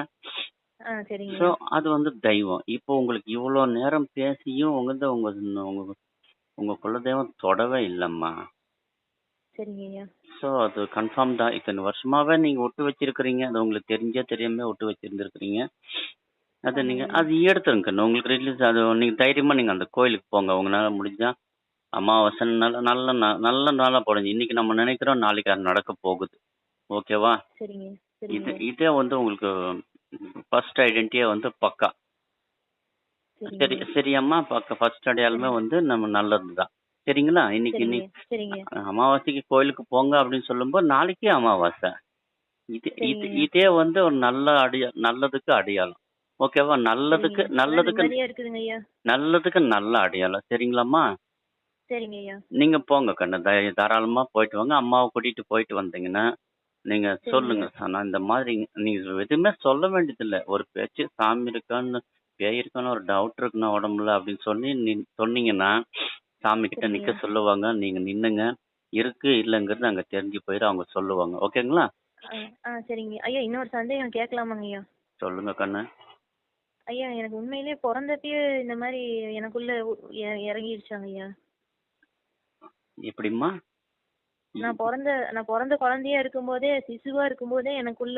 ஆ சரிங்கய்யா. ஸோ அது வந்து தெய்வம். இப்போ உங்களுக்கு இவ்வளோ நேரம் பேசியும் உங்க உங்க உங்க குலதெய்வம் தொடவே இல்லம்மா. சரிங்கய்யா. ஸோ அது கன்ஃபார்ம் தான். இத்தனை வருஷமாவே நீங்க விட்டு வச்சிருக்கிறீங்க. அது உங்களுக்கு தெரிஞ்சே தெரியாம விட்டு வச்சிருந்திருக்கிறீங்க. அது நீங்க ஆமாங்கய்யா. அது எடுத்துருங்க கண்ணு. உங்களுக்கு ரிலீஸ் அது நீங்க தைரியமா நீங்க அந்த கோயிலுக்கு போங்க. உங்களால முடிஞ்சா அமாவாசை நல்ல நல்ல நல்ல நாளா போடுங்க. இன்னைக்கு நம்ம நினைக்கிறோம் நாளைக்கு அது நடக்க போகுது. ஓகேவா? சரிங்க. சரிங்க. இதே வந்து உங்களுக்கு ஃபர்ஸ்ட் ஐடென்டிட்டியே வந்து பக்கா. சரி சரிங்க. சரியாம்மா பக்கா ஃபர்ஸ்ட் அடையாளமே சரிங்க. வந்து நம்ம நல்லது தான். சரிங்களா? இன்னைக்கு சரிங்க. சரிங்க. அமாவாசைக்கு கோயிலுக்கு போங்க அப்படின்னு சொல்லும்போது நாளைக்கு அமாவாசை. சரிங்க. இதே வந்து ஒரு நல்லதுக்கு அடையாளம். ஓகேவா? சரிங்க. அதான் நிம்மதியா இருக்குதுங்க ஐயா. நல்லதுக்கு நல்ல அடையாளம். சரிங்களாம்மா? சரிங்க ஐயா. நீங்க போங்க கண்ணு. தாராளமா போயிட்டு வாங்க. அம்மாவை கூட்டிட்டு போயிட்டு வந்தீங்கன்னா, நீங்க சரிங்க சொல்லுங்க. ஐயா. நான் இந்த மாதிரி நீங்க எதுவுமே சொல்ல வேண்டியதில்ல. ஒரு பேச்சு சாமி இருக்கான்னு, பேய் இருக்கான்னு ஒரு டவுட் இருக்குண்ணா உடம்புல அப்படின்னு சொல்லி சொன்னீங்கன்னா, சாமி கிட்ட சரிங்க நிக்க ஐயா. சொல்லுவாங்க. நீங்க நின்னுங்க. இருக்கு இல்லங்கிறது அங்க தெரிஞ்சு போயிரும். அவங்க சொல்லுவாங்க. ஓகேங்களா? சரிங்க. ஐயா இன்னொரு சந்தேகம் கேட்கலாமாங்க ஐயா? சொல்லுங்க கண்ணு. ஐயா எனக்கு உண்மையிலேயே பொறந்தப்பயே இந்த மாதிரி எனக்குள்ள இறங்கிடுச்சாங்க ஐயா. எப்படிம்மா? நான் பிறந்த குழந்தையா இருக்கும்போதே சிசுவா இருக்கும்போதே எனக்குள்ள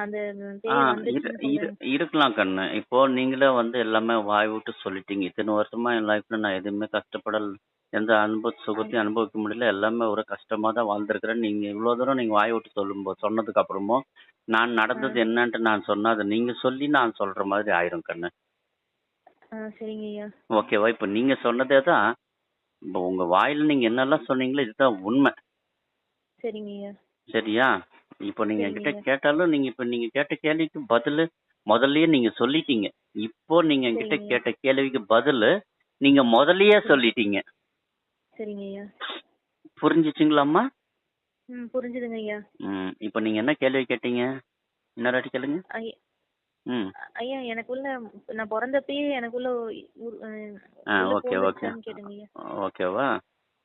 அந்த பேய் வந்துச்சுன்னு சொன்னாங்க. இருக்கலாம் கண்ணு. இப்போ நீங்களே வந்து எல்லாமே வாய் விட்டு சொல்லிட்டீங்க. இத்தனை வருஷமா என் லைஃப்ல நான் எதுவுமே கஷ்டப்படல. எந்த சுகத்தையும் அனுபவிக்க முடியல. எல்லாமே ஒரு கஷ்டமா தான் வாழ்ந்திருக்கிறேன். நீங்க இவ்வளவு தூரம் நீங்க வாய் விட்டு சொன்னதுக்கு அப்புறமும் நான் நடந்தது என்னன்ட்டு நான் சொன்னா அது நீங்க சொல்லி நான் சொல்ற மாதிரி ஆயிரும் கண்ணு. சரிங்க ஐயா. ஓகேவா? இப்போ நீங்க சொன்னதே தான். இப்போ உங்க வாயில நீங்க என்னெல்லாம் சொன்னீங்களோ இதுதான் உண்மை. சரிங்க ஐயா. சரியா? இப்போ நீங்க என்கிட்ட கேட்டாலும் நீங்க கேட்ட கேள்விக்கு பதிலு முதல்லயே நீங்க சொல்லிட்டீங்க. இப்போ நீங்க என்கிட்ட சரிங்க ஐயா. கேட்ட கேள்விக்கு பதிலு நீங்க முதல்லயே சரி. சொல்லிட்டீங்க. சரிங்க ஐயா. புரிஞ்சுச்சுங்களாம்மா? புரிஞ்சுதுங்க ஐயா. இப்போ நீங்க என்ன கேள்வி கேட்டீங்க? இன்னொரு வாட்டி கேளுங்க. ஐயா ம். ஐயா எனக்குள்ள நான் பொறந்தப்பயே எனக்குள்ள உ- அஹ் உள்ள ஓகே, ஓகே. பூந்துருச்சான்னு கேட்டுங்க ஐயா. ஓகேவா?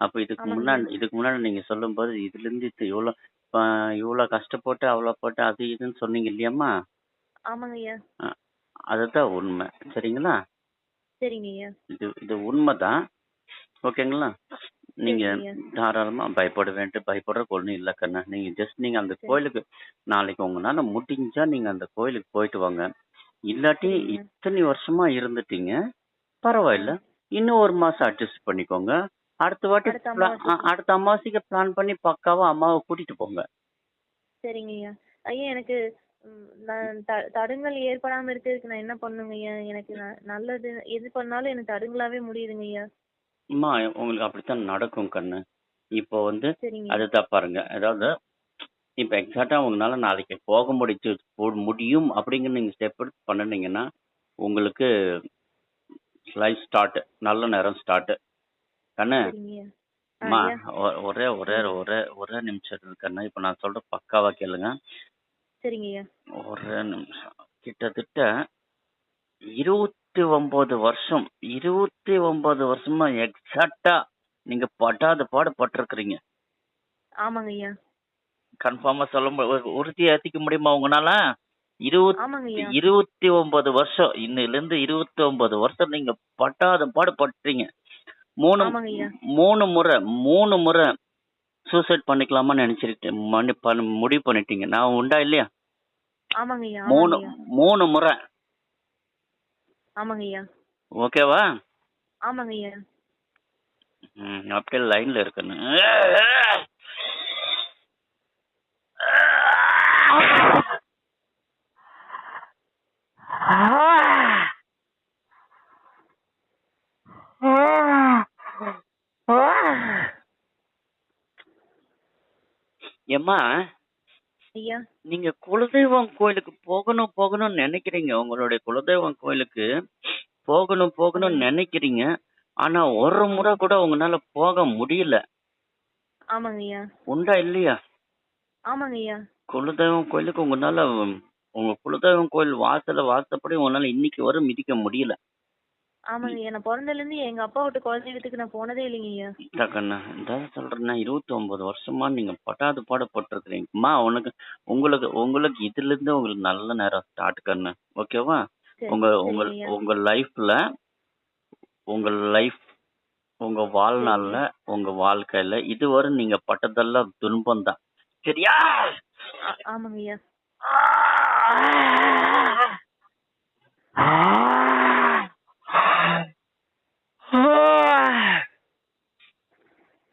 அப்ப ஆமாங்க ஐயா. இதுக்கு முன்னாடி நீங்க சொல்லும்போது இதுலருந்து இவ்ளோ கஷ்டப்பட்டு, அவ்வளோ போட்டு அது இதுன்னு சொன்னீங்க இல்லையாம்மா? ஆமாங்க ஐயா. அ அதுதான் உண்மை. சரிங்களா? சரிங்க ஐயா. இது இது உண்மைதான். ஓகேங்களா? நீங்க சரிங்க ஐயா. தாராளமா பயப்படுறதுக்கு ஒண்ணும் இல்ல கண்ணு. நீங்க அந்த சரி. கோயிலுக்கு நாளைக்கு உங்கனால முடிஞ்சா நீங்க அந்த கோயிலுக்கு போயிட்டு வாங்க. இல்லாட்டி சரிங்க ஐயா. இத்தனை வருஷமா இருந்துட்டீங்க. ஆ. பரவாயில்ல. இன்னும் 1 மாசம் அட்ஜஸ்ட் பண்ணிக்கோங்க. அடுத்த வாட்டி அடுத்த அமாவாசைக்கு. அடுத்த அமாவாசைக்கு பிளான் பண்ணி பக்காவா அம்மாவை கூட்டிட்டு போங்க. சரிங்க ஐயா. ஐயா எனக்கு நான் தடங்கல் ஏற்படாம இருக்கிறதுக்கு நான் என்ன பண்ணுங்க ஐயா? எனக்கு நல்லது எது பண்ணாலும் எனக்கு தடங்கலாவே முடியுதுங்க ஐயா. அம்மா உங்களுக்கு அப்படித்தான் நடக்கும் கண்ணு. இப்போ சரிங்க ஐயா. அதுதான் பாருங்க. அதாவது இப்போ எக்ஸாக்டா உங்களால நாளைக்கு போக முடியும் அப்படிங்கிற நீங்க ஸ்டெப் எடுத்து பண்ணுனீங்கன்னா உங்களுக்கு லைஃப் ஸ்டார்ட், நல்ல நேரம் ஸ்டார்ட். கண்ணு, சரிங்க ஐயா. அம்மா ஐயா. ஒரே ஒரே ஒரே ஒரே நிமிஷம் இரு கண்ணு. இப்போ நான் சொல்ற பக்காவா கேளுங்க. சரிங்க ஐயா. ஒரே நிமிஷம். கிட்டத்தட்ட 29 வருஷம் 29 வருஷமா எக்ஸாக்டா நீங்க படாத பாடு பட்டிருக்கிறீங்க. ஆமாங்க ஐயா. கன்ஃபார்மா உறுதியா ஏத்திக்க முடியுமா உங்களால? ஆமாங்க ஐயா. 29 வருஷம், இன்னிலிருந்து 29 வருஷம் நீங்க பட்டாத பாடு பட்டீங்க. ஆமாங்க ஐயா. 3 முறை சூசைட் பண்ணிக்கலாமான்னு நினைச்சிருக்கேன். முடிவு பண்ணிட்டீங்க. நான் உண்டா இல்லையா? ஆமாங்க ஐயா. 3 முறை. ஆமாங்க ஐயா. ஓகேவா? ஆமாங்க ஐயா. அப்படியே லைன்ல இருக்கணும். ஏம்மா, ஐயா. நீங்க குலதெய்வம் கோயிலுக்கு போகணும்னு நினைக்கிறீங்க. உங்களுடைய குலதெய்வம் கோயிலுக்கு போகணும்னு நினைக்கிறீங்க. ஆனா ஒரு முறை கூட உங்களால போக முடியல. ஆமாங்க ஐயா. உண்டா இல்லையா? ஆமாங்க ஐயா. குலதெய்வம் கோயிலுக்கு உங்களால உங்க குலதெய்வம் கோயில் வாசப்படி உங்களால இன்னைக்கு வரை மிதிக்க முடியல. ஆமாங்க ஐயா. நான் பிறந்ததுல இருந்து எங்க அப்பா விட்டு குலதெய்வத்துக்கு நான் போனதே இல்லைங்க ஐயா. கண்ணா, இதான் சொல்றேன்னா 29 வருஷமா நீங்க பட்டாது பாடுபட்டிருக்கிறீங்கம்மா. உங்களுக்கு இதுல இருந்து உங்களுக்கு நல்ல நேரம் ஸ்டார்ட் கண்ணு. ஓகேவா? உங்க உங்க சரிங்க ஐயா. உங்க லைஃப்ல உங்க வாழ்நாள்ல உங்க வாழ்க்கையில இதுவரை நீங்க பட்டதெல்லாம் துன்பம் தான். சரியா? ஆமாங்க ஐயா.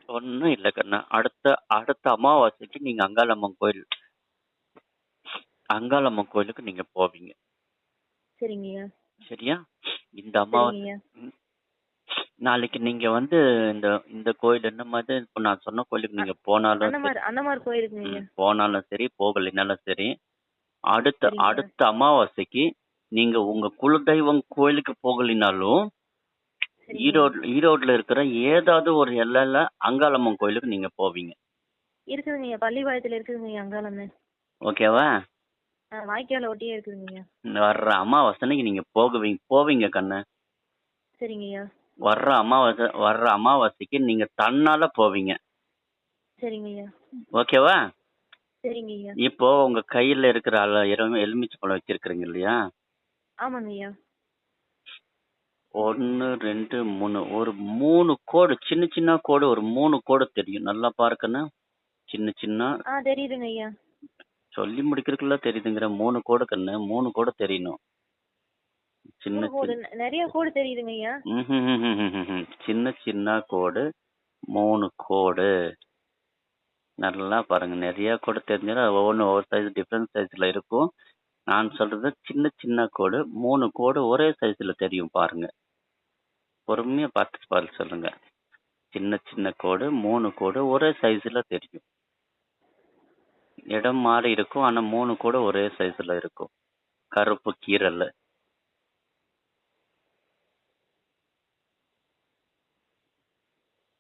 ஒன்னும் இல்ல கண்ணா. அடுத்த அமாவாசைக்கு நீங்க அங்காளம்மன் கோயிலுக்கு நீங்க போவீங்க. சரிங்க ஐயா. சரியா? இந்த அமாவாசை நாளைக்கு நீங்க இந்த இந்த கோயில் என்ன மாதிரி இப்ப நான் சொன்ன கோயிலுக்கு நீங்க அன்னமார் கோயிலுக்குங்க ஐயா. போனாலும் சரி, போகலைனாலும் சரி, அடுத்த அமாவாசைக்கு நீங்க உங்க குலதெய்வம் கோயிலுக்கு போகலினாலும் ஈரோட்ல இருக்கிற ஏதாவது ஒரு எல்லையில அங்காளம்மன் கோயிலுக்கு நீங்க போவீங்க. இருக்குதுங்க ஐயா. பள்ளிப்பாளையத்துல இருக்குதுங்க ஐயா அங்காளம்ம. ஓகேவா? வாய்க்கால ஒட்டியே இருக்குதுங்க ஐயா. வர்ற அமாவாசைக்கு நீங்க போவீங்க கண்ணு. சரிங்க ஐயா. வர்ற அமாவாசைக்கு நீங்க தன்னால போவீங்க. சரிங்க ஐயா. ஓகேவா? சரிங்க ஐயா. இப்போ உங்க கையில இருக்கிற எலுமிச்சை பழம் வச்சிருக்கீங்க இல்லையா? ஆமாங்க ஐயா. 1 2 3 ஒரு 3 கோடு, சின்ன கோடு, ஒரு 3 கோடு தெரியும். நல்லா பாருக்கண்ணா. சின்ன தெரியுதுங்க ஐயா. சொல்லி முடிக்கிறதுக்குள்ள தெரியுதுங்கிற 3 கோடு கண்ணு. 3 கோடு தெரியணும். நிறைய கோடு தெரியுதுங்க ஐயா. சின்ன கோடு, 3 கோடு. நல்லா பாருங்க. நிறைய கோடு தெரிஞ்சா ஒவ்வொரு சைஸ் டிஃபரண்ட் சைஸ்ல இருக்கும். நான் சொல்றது சின்ன கோடு, 3 கோடு ஒரே சைஸ்ல தெரியும் பாருங்க. பொறுமையா பார்த்து சொல்லுங்க. சின்ன கோடு, 3 கோடு ஒரே சைஸ்ல தெரியும். இடம் மாறி இருக்கும். ஆனா 3 கோடு ஒரே சைஸ்ல இருக்கும். கருப்பு கீரல்.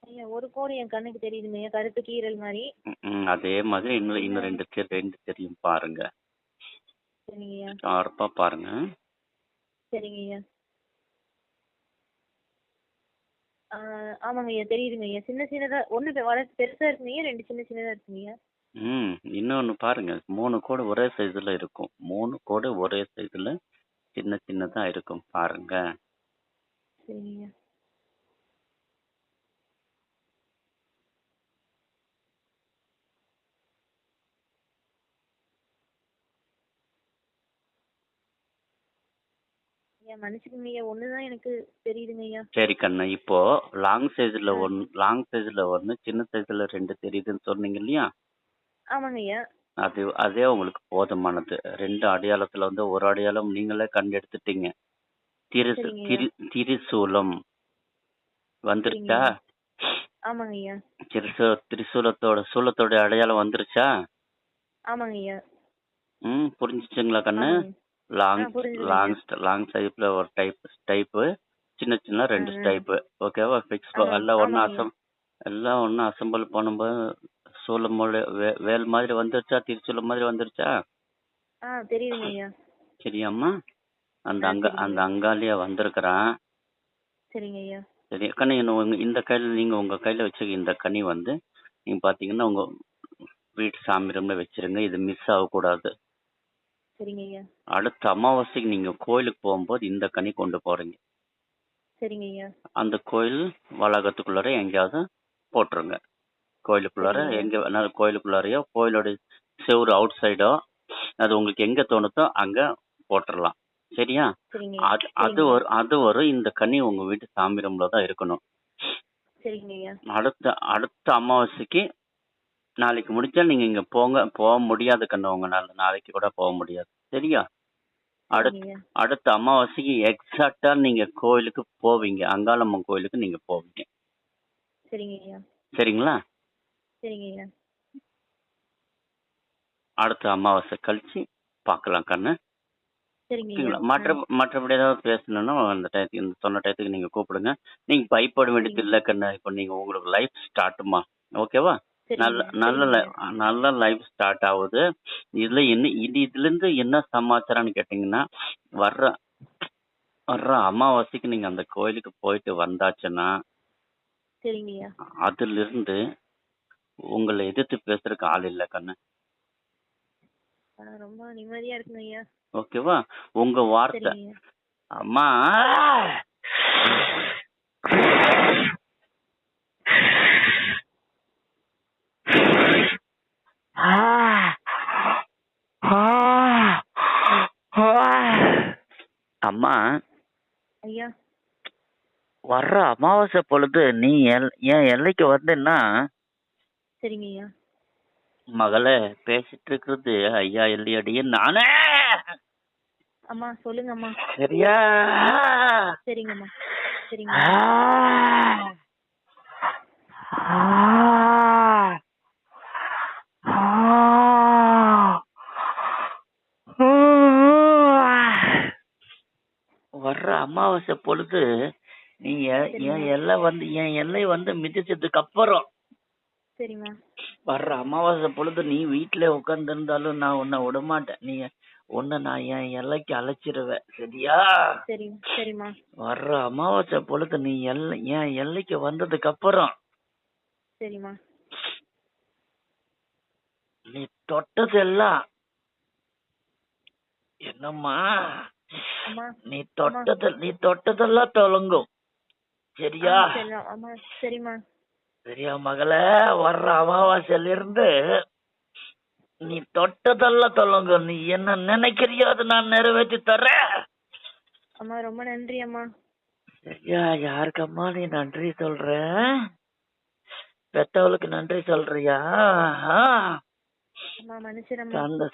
ஐயா ஒரு கோடு என் கண்ணுக்கு தெரியுதுங்க ஐயா, கருப்பு கீரல் மாதிரி. அதே மாதிரி இன்னும் ரெண்டு தெரியும் பாருங்க. சரிங்க ஐயா. ஷார்ப்பா பாருங்க. சரிங்க ஐயா. ஆமாங்க ஐயா, தெரியுதுங்க ஐயா. சின்ன சின்னதா ஒண்ணு பெருசா இருக்குங்க ஐயா, ரெண்டு சின்ன சின்னதா இருக்குங்க ஐயா. இன்னொன்னு பாருங்க, 3 கோடு ஒரே சைஸ்ல இருக்கும். 3 கோடு ஒரே சைஸ்ல சின்ன சின்னதா இருக்கும் பாருங்க. சரிங்க ஐயா. ஐயா மன்னிச்சுக்கோங்க ஐயா, ஒண்ணுதான் எனக்கு தெரியுதுங்க ஐயா. சரி கண்ணு, இப்போ லாங் சைஸ்ல ஒன்னு சின்ன சைஸ்ல 2 தெரியுதுன்னு சொன்னீங்க இல்லையா? ஆமாங்க ஐயா. அதே உங்களுக்கு போதுமானது. 2 அடையாளத்துல வந்து ஒரு அடையாளம் நீங்களே கண்டெடுத்துட்டீங்க. திரிசூலம் வந்துருச்சா? ஆமாங்க ஐயா. சூலத்தோட அடையாளம் வந்துருச்சா? ஆமாங்க ஐயா. புரிஞ்சுச்சுங்களா கண்ணு? லாங் டைப்ல ஒரு டைப், சின்ன சின்ன 2 டைப். ஓகேவா? ஃபிக்ஸ் எல்லாம் ஒண்ணு அசெம்பிள் பண்ணும்போது சூலம் வேல் மாதிரி வந்துருச்சா? திரிசூலம் மாதிரி வந்துருச்சா? தெரியுதுங்க ஐயா. சரியாம்மா? அந்த அங்காளியா வந்திருக்கிறான். சரிங்க ஐயா. சரி கண்ணு, இந்த கையில நீங்க உங்க கையில வச்சுக்க இந்த கனி வந்து நீங்க பாத்தீங்கன்னா உங்க வீட்டு சாமி ரூம்ல வச்சிருங்க. இது மிஸ் ஆகக்கூடாது. சரிங்க ஐயா. அடுத்த அமாவாசைக்கு நீங்க கோயிலுக்கு போகும்போது இந்த கனி கொண்டு போறீங்க. சரிங்க ஐயா. அந்த கோயில் வளாகத்துக்குள்ளார எங்கேயாவது போட்டுருங்க. கோயிலுக்குள்ளார எங்க வேணாலும், கோயிலுக்குள்ளாரையோ கோயிலோட செவுரு அவுட் சைடோ, அது உங்களுக்கு எங்க தோணுதோ அங்க போட்டுடலாம். சரியா? அது ஒரு இந்த கனி உங்க வீட்டு சாமி ரூம்ல தான் இருக்கணும். சரிங்க ஐயா. அடுத்த அமாவாசைக்கு நாளைக்கு முடிச்சா நீங்க இங்க போக முடியாது கண்ணு, உங்களால நாளைக்கு கூட போக முடியாது. சரியா? அடுத்த அமாவாசைக்கு எக்ஸாக்டா நீங்க கோயிலுக்கு போவீங்க. அங்காளம்மன் கோயிலுக்கு நீங்க போவீங்க. சரிங்க ஐயா. சரிங்களா? சரிங்க ஐயா. அடுத்த அமாவாசை கழிச்சு பார்க்கலாம் கண்ணு. சரிங்களா? மற்றபடி ஏதாவது பேசணும்னா அந்த டயத்துக்கு, இந்த சொன்ன டயத்துக்கு நீங்க கூப்பிடுங்க. நீங்க பயப்பட வேண்டியது இல்லை கண்ணு. இப்போ நீங்க உங்களுக்கு லைஃப் ஸ்டார்ட்டுமா. ஓகேவா? நல்ல லைஃப் ஸ்டார்ட் ஆகுது. இதுல இருந்து என்ன சமாச்சாரம்னு கேட்டீங்கன்னா, வர்ற அமாவாசைக்கு நீங்க அந்த கோயிலுக்கு போயிட்டு வந்தாச்சுன்னா, அதுல இருந்து உங்களை எதிர்த்து பேசுறதுக்கு ஆள் இல்லை கண்ணு. ரொம்ப நிம்மதியா இருக்குங்க ஐயா. ஓகேவா? உங்க வார்த்தை அம்மா அம்மா ஐயா, வர்ற அமாவாசை பொழுது நீ என் எல்லைக்கு வந்தேன்னா, சரிங்க ஐயா. மகளே பேசிட்டு இருக்கிறது ஐயா இல்லையடியே நானே. அம்மா சொல்லுங்க அம்மா. சரியா? சரிங்கம்மா. சரிங்க. வர்ற அமாவாசை பொழுது நீ என் எல்லை வந்து மிதிச்சதுக்கு அப்புறம், சரிம்மா, வர்ற அமாவாசை பொழுது நீ வீட்டுல உட்கார்ந்து இருந்தாலும் நான் உன்னை விடமாட்டேன். நான் என் எல்லைக்கு அழைச்சிருவேன். சரியா? சரிம்மா. வர்ற அமாவாசை பொழுது நீ என் எல்லைக்கு வந்ததுக்கு அப்புறம், சரிம்மா, நீ தொட்டதெல்லாம் என்னம்மா, நீ தொட்டதெல்லாம் தொலங்கும். சரியா? சரிம்மா. சரியா மகளே? வர்ற அமாவாசையில இருந்து நீ தொட்டதெல்லாம் தொலங்கும். நீ என்ன நினைக்கிறியோ அதை நான் நிறைவேற்றி தர்றேன். அம்மா ரொம்ப நன்றி அம்மா. சரியா? யாருக்கம்மா நீ நன்றி சொல்ற? பெத்தவளுக்கு நன்றி சொல்றியா?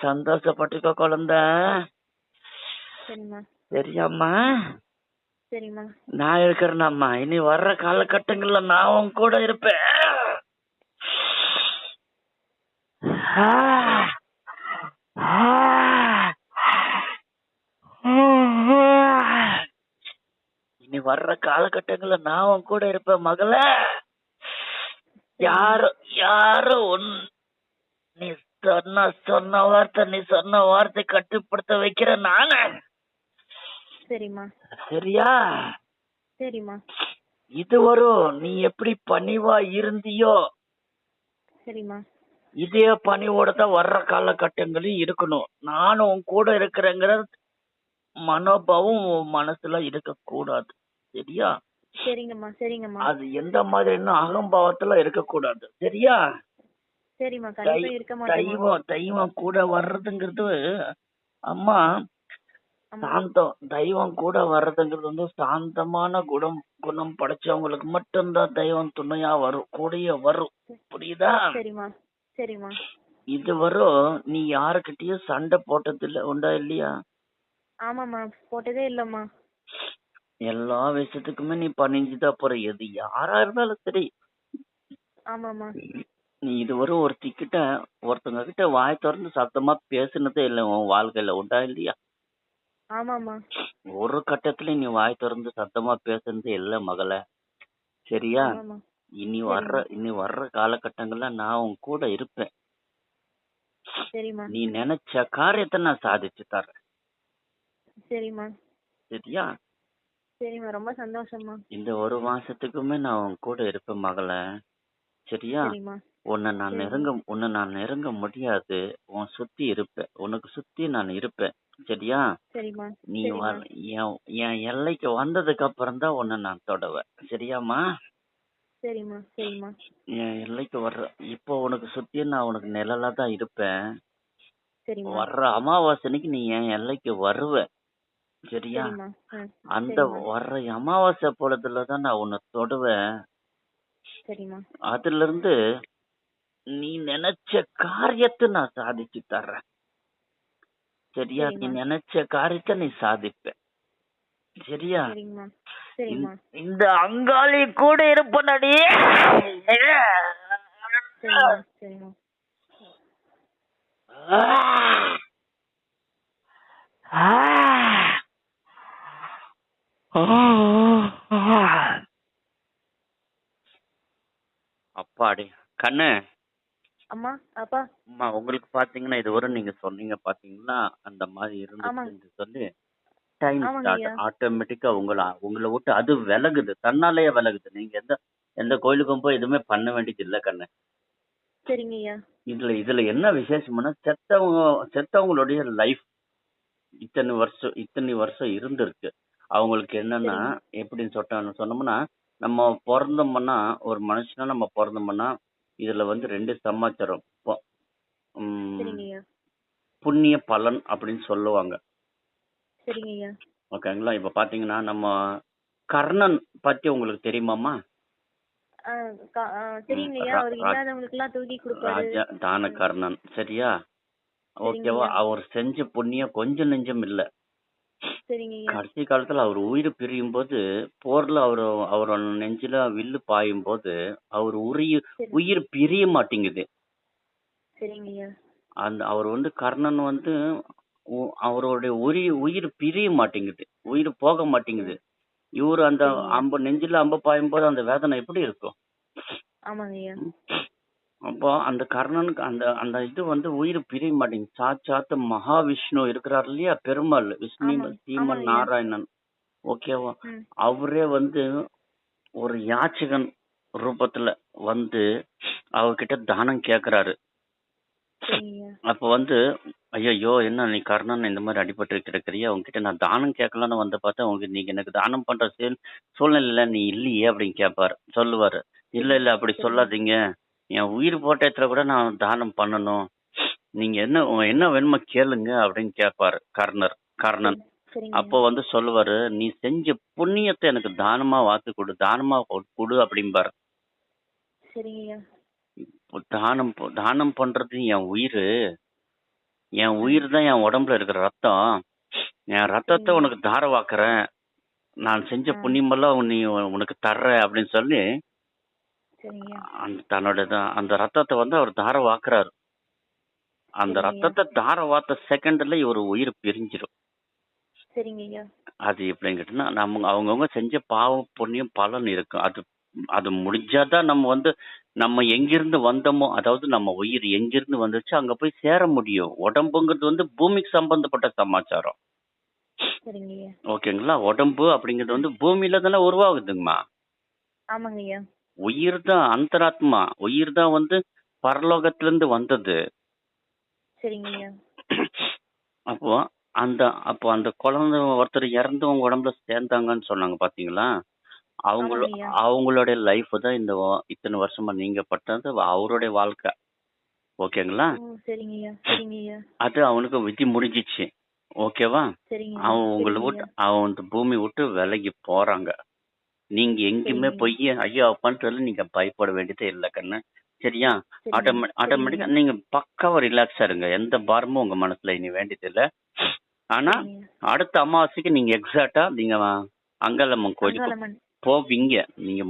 சந்தோஷப்பட்டுக்கோ குழந்தை. சரியாம்மா? சரிம்மா. நான் இருக்கிறேன்னாம்மா. இனி வர்ற காலகட்டங்கள்ல நான் உன் கூட இருப்பேன். வர்ற காலகட்டங்கள்ல நான் உன் கூட இருப்பேன் மகளே. யாரும் யாரும் நீ சொன்ன வார்த்தை கட்டுப்படுத்த வைக்கிற நானு. சரிம்மா. சரியா? சரிம்மா. இது வரும் நீ எப்படி பணிவா இருந்தியோ, சரிம்மா, இதே பணிவோட தான் வர்ற காலகட்டங்களையும் இருக்கணும். நானும் உன் கூட இருக்கிறேங்கிற மனோபாவம் உன் மனசுல இருக்க கூடாது. சரியா? சரிங்கம்மா. சரிங்கம்மா. அது எந்த மாதிரி அகம்பாவத்துல இருக்க கூடாது. சரியா? சரிம்மா, கண்டிப்பா இருக்க மாட்டேன். தெய்வம் கூட வர்றதுங்கிறது அம்மா சாந்தம். தெய்வம் கூட வர்றதுங்கிறது வந்து சாந்தமான குணம் படைச்சவங்களுக்கு மட்டும்தான் தெய்வம் துணையா வரும், கூடயே வரும். புரியுதா? சரிம்மா. சரிம்மா. இது வரும் நீ யாருக்கிட்டயும் சண்டை போட்டது உண்டா இல்லையா? ஆமாம்மா, போட்டதே இல்லம்மா. எல்லா விஷயத்துக்குமே நீ பணிஞ்சுதான் போற, எது யாரா இருந்தாலும் சரி. ஆமாம்மா. நீ இதுவரை ஒருத்தங்க கிட்ட வாய் திறந்து சத்தமா பேசுனதே இல்லை உன் வாழ்க்கையில, உண்டா இல்லையா? ஆமாம்மா. ஒரு கட்டத்துல நீ வாய் திறந்து சத்தமா பேசுனதே இல்லை மகளே. சரியா? இனி வர்ற காலகட்டங்கள்ல நான் உன் கூட இருப்பேன். சரிம்மா. நீ நினைச்ச காரியத்தை நான் சாதிச்சு தர்றேன். சரிம்மா. சரியா? சரிம்மா, ரொம்ப சந்தோஷம்மா. இந்த ஒரு மாசத்துக்குமே நான் உன் கூட இருப்பேன் மகளே. சரியா? உன்னை நான் நெருங்க முடியாது. உன் சுத்தி இருப்பேன், உனக்கு சுத்தி நான் இருப்பேன். சரியா? நீ என் எல்லைக்கு வந்ததுக்கு அப்புறம் தான் உன்னை நான் தொடுவேன். சரியாம்மா? சரிம்மா. சரிம்மா. என் எல்லைக்கு இப்போ உனக்கு சுத்தி நான் உனக்கு நிழலா தான் இருப்பேன். வர்ற அமாவாசைக்கு நீ என் எல்லைக்கு வருவ. சரியா? அந்த வர்ற அமாவாசை பொழுதுலதான் நான் உன்னை தொடுவேன். அதுல இருந்து நீ நினைச்ச காரியத்தை நான் சாதிச்சு தர்றேன். சரியா? நீ நினைச்ச காரியத்தை நீ சாதிப்ப. சரியா? இந்த அங்காளி கூட இருப்பனடி. அப்பாடி கண்ணு. அம்மா, அப்பா. அம்மா, உங்களுக்கு பாத்தீங்கன்னா இதுவரை நீங்க சொன்னீங்க பாத்தீங்களா, அந்த மாதிரி இருந்துச்சு சொல்லி டைம் ஆட்டோமேட்டிக்கா உங்களை விட்டு அது விலகுது, தன்னாலேயே விலகுது. நீங்க எந்த கோயிலுக்கும் போய் எதுவுமே பண்ண வேண்டியது இல்ல கண்ணு. சரிங்கய்யா. இதுல என்ன விசேஷம்னா, செத்தவங்களுடைய லைஃப் இத்தனை வருஷம் இருந்திருக்கு. அவங்களுக்கு என்னன்னா எப்படின்னு சொன்னோம்னா, நம்ம பிறந்தோம்னா ஒரு மனுஷனா நம்ம பிறந்தோம்னா இதுல வந்து 2 சமாச்சாரம், புண்ணிய பலன் அப்படின்னு சொல்லுவாங்க. ஓகேங்களா? இப்ப பாத்தீங்கன்னா நம்ம கர்ணன் பத்தி உங்களுக்கு தெரியுமாமா? ராஜா தான கர்ணன். சரியா? ஓகேவா? அவர் செஞ்ச புண்ணியம் கொஞ்சம் நெஞ்சம் இல்ல. கடைசி காலத்துல அவர் உயிர் பிரியும் போது போர்ல அவரோட நெஞ்சில வில்லு பாயும் போது அவர் உயிர் பிரிய மாட்டேங்குது. அவர் வந்து கர்ணன் வந்து அவருடைய உயிர் பிரிய மாட்டேங்குது, உயிர் போக மாட்டேங்குது. இவரு அந்த நெஞ்சில அம்ப பாயும் போது அந்த வேதனை எப்படி இருக்கும்? அப்போ அந்த கர்ணனுக்கு அந்த இது வந்து உயிர் பிரிய மாட்டேங்குது. சாட்சாத் மகாவிஷ்ணு இருக்கிறார் இல்லையா, பெருமாள், விஷ்ணு ஸ்ரீமன் நாராயணன். ஓகேவா? அவரே வந்து ஒரு யாச்சகன் ரூபத்துல வந்து அவர்கிட்ட தானம் கேக்குறாரு. அப்ப வந்து ஐயோ என்ன நீ கர்ணன் இந்த மாதிரி அடிபட்டு கிடக்குறியா, உங்ககிட்ட நான் தானம் கேட்கலான்னு வந்து பார்த்தா நீங்க எனக்கு தானம் பண்ற சூழ்நிலையில நீ இல்லையே அப்படின்னு சொல்லுவாரு. இல்ல அப்படி சொல்லாதீங்க, என் உயிர் போட்டத்துல கூட நான் தானம் பண்ணணும், நீங்க என்ன வேணுமோ கேளுங்க அப்படின்னு கேட்பாரு கர்ணன். அப்போ வந்து சொல்லுவாரு, நீ செஞ்ச புண்ணியத்தை எனக்கு தானமா தானமா கொடு அப்படிம்பாரு. தானம் பண்றது என் உயிர் தான், என் உடம்புல இருக்கிற ரத்தம், என் ரத்தத்தை உனக்கு தாரவாக்குறேன், நான் செஞ்ச புண்ணியமெல்லாம் உனக்கு தர்றேன் அப்படின்னு சொல்லி அந்த ரத்தத்தை வந்து அவர் தார வாக்குறாரு. அந்த ரத்தத்தை தார வார்த்த செகண்ட்ல இவர் உயிர் பிரிஞ்சிடும். சரிங்க ஐயா. அது எப்படின்னு கேட்டீங்கன்னா, அவங்கவங்க செஞ்ச பாவம், புண்ணியம், பலன் இருக்கும். அது அது முடிஞ்சாதான் நம்ம எங்கிருந்து வந்தோமோ, அதாவது நம்ம உயிர் எங்கிருந்து வந்துச்சோ அங்க போய் சேர முடியும். உடம்புங்கிறது பூமிக்கு சம்பந்தப்பட்ட சமாச்சாரம். சரிங்க ஐயா. ஓகேங்களா? உடம்பு அப்படிங்கிறது பூமியில தானே உருவாகுதுங்கம்மா. ஆமாங்க ஐயா. உயிர் தான் அந்தராத்மா. உயிர் தான் பரலோகத்திலிருந்து வந்தது. சரிங்க ஐயா. அப்போ அப்போ அந்த குழந்தை ஒருத்தர் இறந்து உங்க உடம்புல சேர்ந்தாங்கன்னு சொன்னாங்க பாத்தீங்களா? ஆமாங்க ஐயா. அவங்களுடைய லைஃப் தான் இத்தனை வருஷமா நீங்க பட்டது அவருடைய வாழ்க்கை. ஓகேங்களா? சரிங்க ஐயா. சரிங்க ஐயா. அது அவனுக்கு விதி முடிஞ்சிச்சு. ஓகேவா? சரிங்க ஐயா. அவன் உங்களை சரிங்க விட்டு ஐயா. அவன் இந்த பூமி விட்டு விலகி போறாங்க. நீங்க எங்கேயுமே சரிங்க போய் ஐயோ அப்பான்றதுல நீங்க பயப்பட வேண்டியதே இல்லை கண்ணு. சரியா? சரிங்க. ஆட்டோமேட்டிக்கா நீங்க பக்காவா ரிலாக்ஸா இருங்க. எந்த பாரமும் உங்க மனசுல இனி வேண்டியது இல்லை. ஆனா சரிங்க. அடுத்த அமாவாசைக்கு நீங்க எக்ஸாக்டா நீங்க அங்காளம்மன் கோயிலுக்கு அங்காளம்மன். போவீங்க. நீங்க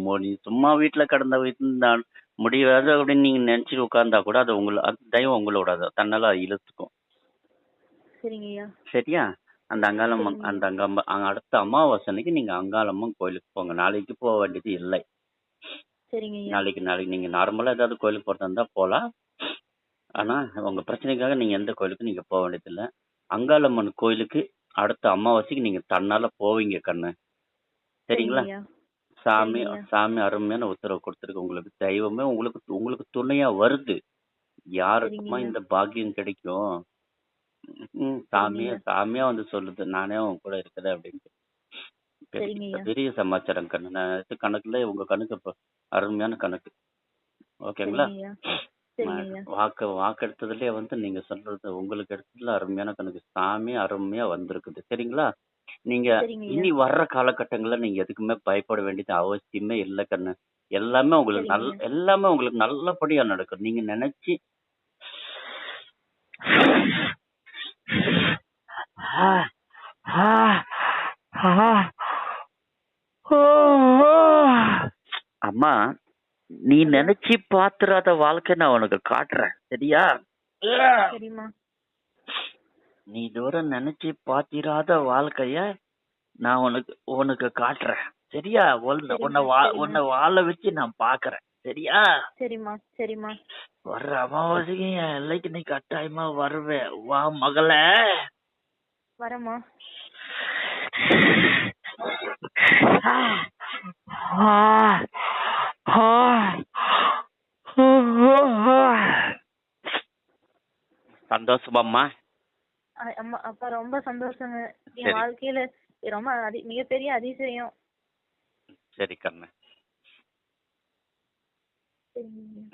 சும்மா வீட்டுல கடந்த முடியாது அப்படின்னு நீங்க நினைச்சு உட்கார்ந்தா கூட அது தெய்வம் உங்களோட தன்னால இழுத்துக்கும். சரிங்க ஐயா. சரியா? அந்த அங்காளம்மன் சரிங்க. அந்த அடுத்த அமாவாசை அன்னைக்கு நீங்க அங்காளம்மன் கோயிலுக்கு போங்க. நாளைக்கு போக வேண்டியது இல்லை. சரிங்க ஐயா. நாளைக்கு நீங்க நார்மலா ஏதாவது கோயிலுக்கு போறதா இருந்தா போலாம். ஆனா உங்க பிரச்சனைக்காக நீங்க எந்த கோயிலுக்கும் நீங்க போக வேண்டியது இல்லை. அங்காளம்மன் கோயிலுக்கு அடுத்த அமாவாசைக்கு நீங்க தன்னால போவீங்க கண்ணு. சரிங்களா? சரிங்க ஐயா. சாமி சரிங்க ஐயா. சாமி அருமையான உத்தரவு கொடுத்துருக்கு. உங்களுக்கு தெய்வமே உங்களுக்கு துணையா வருது. யாருக்குமா சரிங்க. இந்த பாக்கியம் கிடைக்கும்? சரிங்க. சாமியா சொல்லுது, நானே உன் கூட இருக்கிறேன் அப்படின்ட்டு. சரிங்க ஐயா. பெரிய சமாச்சாரம் கண்ணு. நான் எடுத்த கணக்குல உங்க கணக்கு இப்ப அருமையான கணக்கு. ஓகேங்களா? சரிங்க ஐயா. சரிங்க ஐயா. வாக்கெடுத்ததுலயே நீங்க சொல்றது உங்களுக்கு எடுத்ததுல அருமையான கணக்கு. சாமி அருமையா வந்திருக்குது. சரிங்களா? நீங்க சரிங்க ஐயா. இனி வர்ற காலகட்டங்கள்ல நீங்க எதுக்குமே பயப்பட வேண்டியது அவசியமே இல்லை கண்ணு. எல்லாமே சரிங்க. உங்களுக்கு நல்லபடியா நடக்கும். நீங்க நினைச்சு அம்மா, நீ நினைச்சு பாத்துறாத வாழ்க்கை நான் உனக்கு காட்டுறேன். சரியா? சரிம்மா. நீ தூரம் நினைச்சு பாத்திராத வாழ்க்கைய நான் உனக்கு காட்டுறேன். சரியா? உன்னை வாழ வச்சு நான் பாக்குறேன். சரியா? சரிம்மா. சரிம்மா. வர்ற அமாவாசைக்கு என் எல்லைக்கு நீ கட்டாயமா வருவேன். வா மகளே. வரமா. சந்தோஷமாம்மா? அம்மா அப்பா ரொம்ப சந்தோஷங்க. என் வாழ்க்கையில ரொம்ப மிகப்பெரிய அதிசயம். சரி கண்ணு. சரிங்க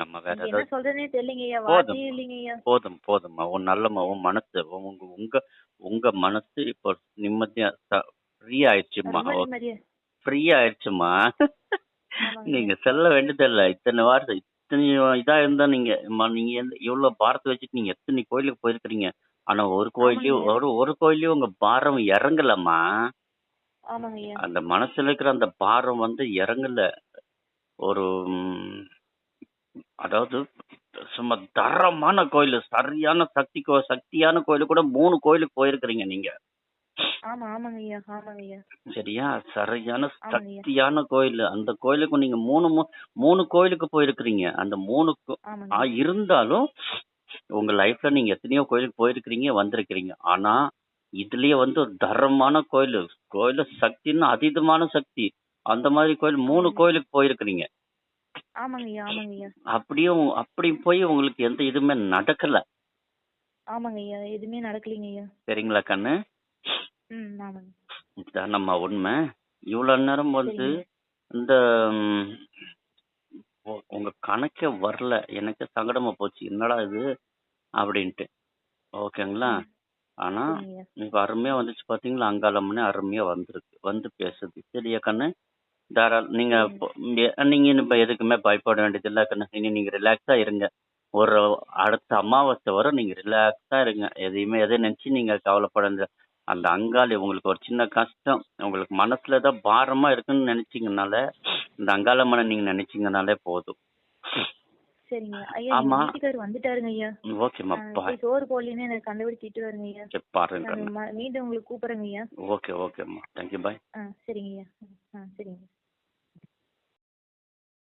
அம்மா. வேற என்ன சொல்றதுனே தெரியலங்கய்யா. வார்த்தையே இல்லைங்கய்யா. போதும்மா. உன் மனசு உங்க மனசு இப்போ நிம்மதியா ஃப்ரீ ஆயிடுச்சுமா. ஃப்ரீ ஆயிடுச்சுமா. நீங்க சொல்ல வேண்டியதில்லை. இத்தனை வாரத்தை இத்தனை இதா இருந்தா நீங்க இவ்வளவு பாரத்தை வச்சுட்டு நீங்க எத்தனை கோயிலுக்கு போயிருக்கிறீங்க. ஆனா ஒரு கோயிலையும் உங்க பாரம் இறங்கலம்மா. அந்த மனசுல இருக்கிற அந்த பாரம் இறங்கல. ஒரு அதாவது சும்மா தரமான கோயில், சரியான சக்தியான கோயில் கூட 3 கோயிலுக்கு போயிருக்கிறீங்க நீங்க. சரியா? சரியான சக்தியான கோயில். அந்த கோயிலுக்கு நீங்க 3 கோயிலுக்கு போயிருக்கிறீங்க. அந்த 3 இருந்தாலும் உங்க லைஃப்ல நீங்க எத்தனையோ கோயிலுக்கு போயிருக்கிறீங்க, வந்திருக்கிறீங்க. ஆனா இதுலயே ஒரு தரமான கோயில சக்தின்னு அதீதமான சக்தி. அந்த மாதிரி கோயில் 3 கோயிலுக்கு போயிருக்கிறீங்க. அப்படி போய் உங்களுக்கு எந்த இதுவுமே நடக்கல. எதுவுமே நடக்கலீங்கய்யா. சரிங்களா கண்ணு? இதான் நம்ம உண்மை. இவ்வளவு நேரம் இந்த உங்க கணக்கே வரல. எனக்கு சங்கடமா போச்சு. என்னடா இது அப்படின்ட்டு. ஓகேங்களா? ஆனா இப்ப அருமையா வந்துச்சு பாத்தீங்களா? அங்காளம்மனே அருமையா வந்திருக்கு. பேசுது. சரியா கண்ணு? நீங்க இப்ப எதுக்குமே பயப்பட வேண்டியது இல்ல கண்ணு. இனி நீங்க ரிலாக்ஸா இருங்க. ஒரு அடுத்த அமாவாசை வரை நீங்க ரிலாக்ஸா இருங்க. எதையும் நினைச்சு நீங்க கவலைப்பட. அந்த அங்காளி உங்களுக்கு ஒரு சின்ன கஷ்டம், உங்களுக்கு மனசுல ஏதாவது பாரமா இருக்குன்னு நினைச்சீங்கனால, இந்த அங்காளம்மனை நீங்க நினைச்சீங்கனாலே போதும். சரிங்க ஐயா. எங்க ஆமா. வீட்டுக்காரர் வந்துட்டாருங்க ஐயா. ஓகேம்மா. போய் சோறு போடலன்னு எனக்கு கண்டுபிடிச்சு திட்டுவாருங்க ஐயா. பாருங்க. மீண்டும் உங்களுக்கு கூப்பிடுறேங்க ஐயா. ஓகேம்மா. தேங்க்யூ. பாய். சரிங்க ஐயா. சரிங்க.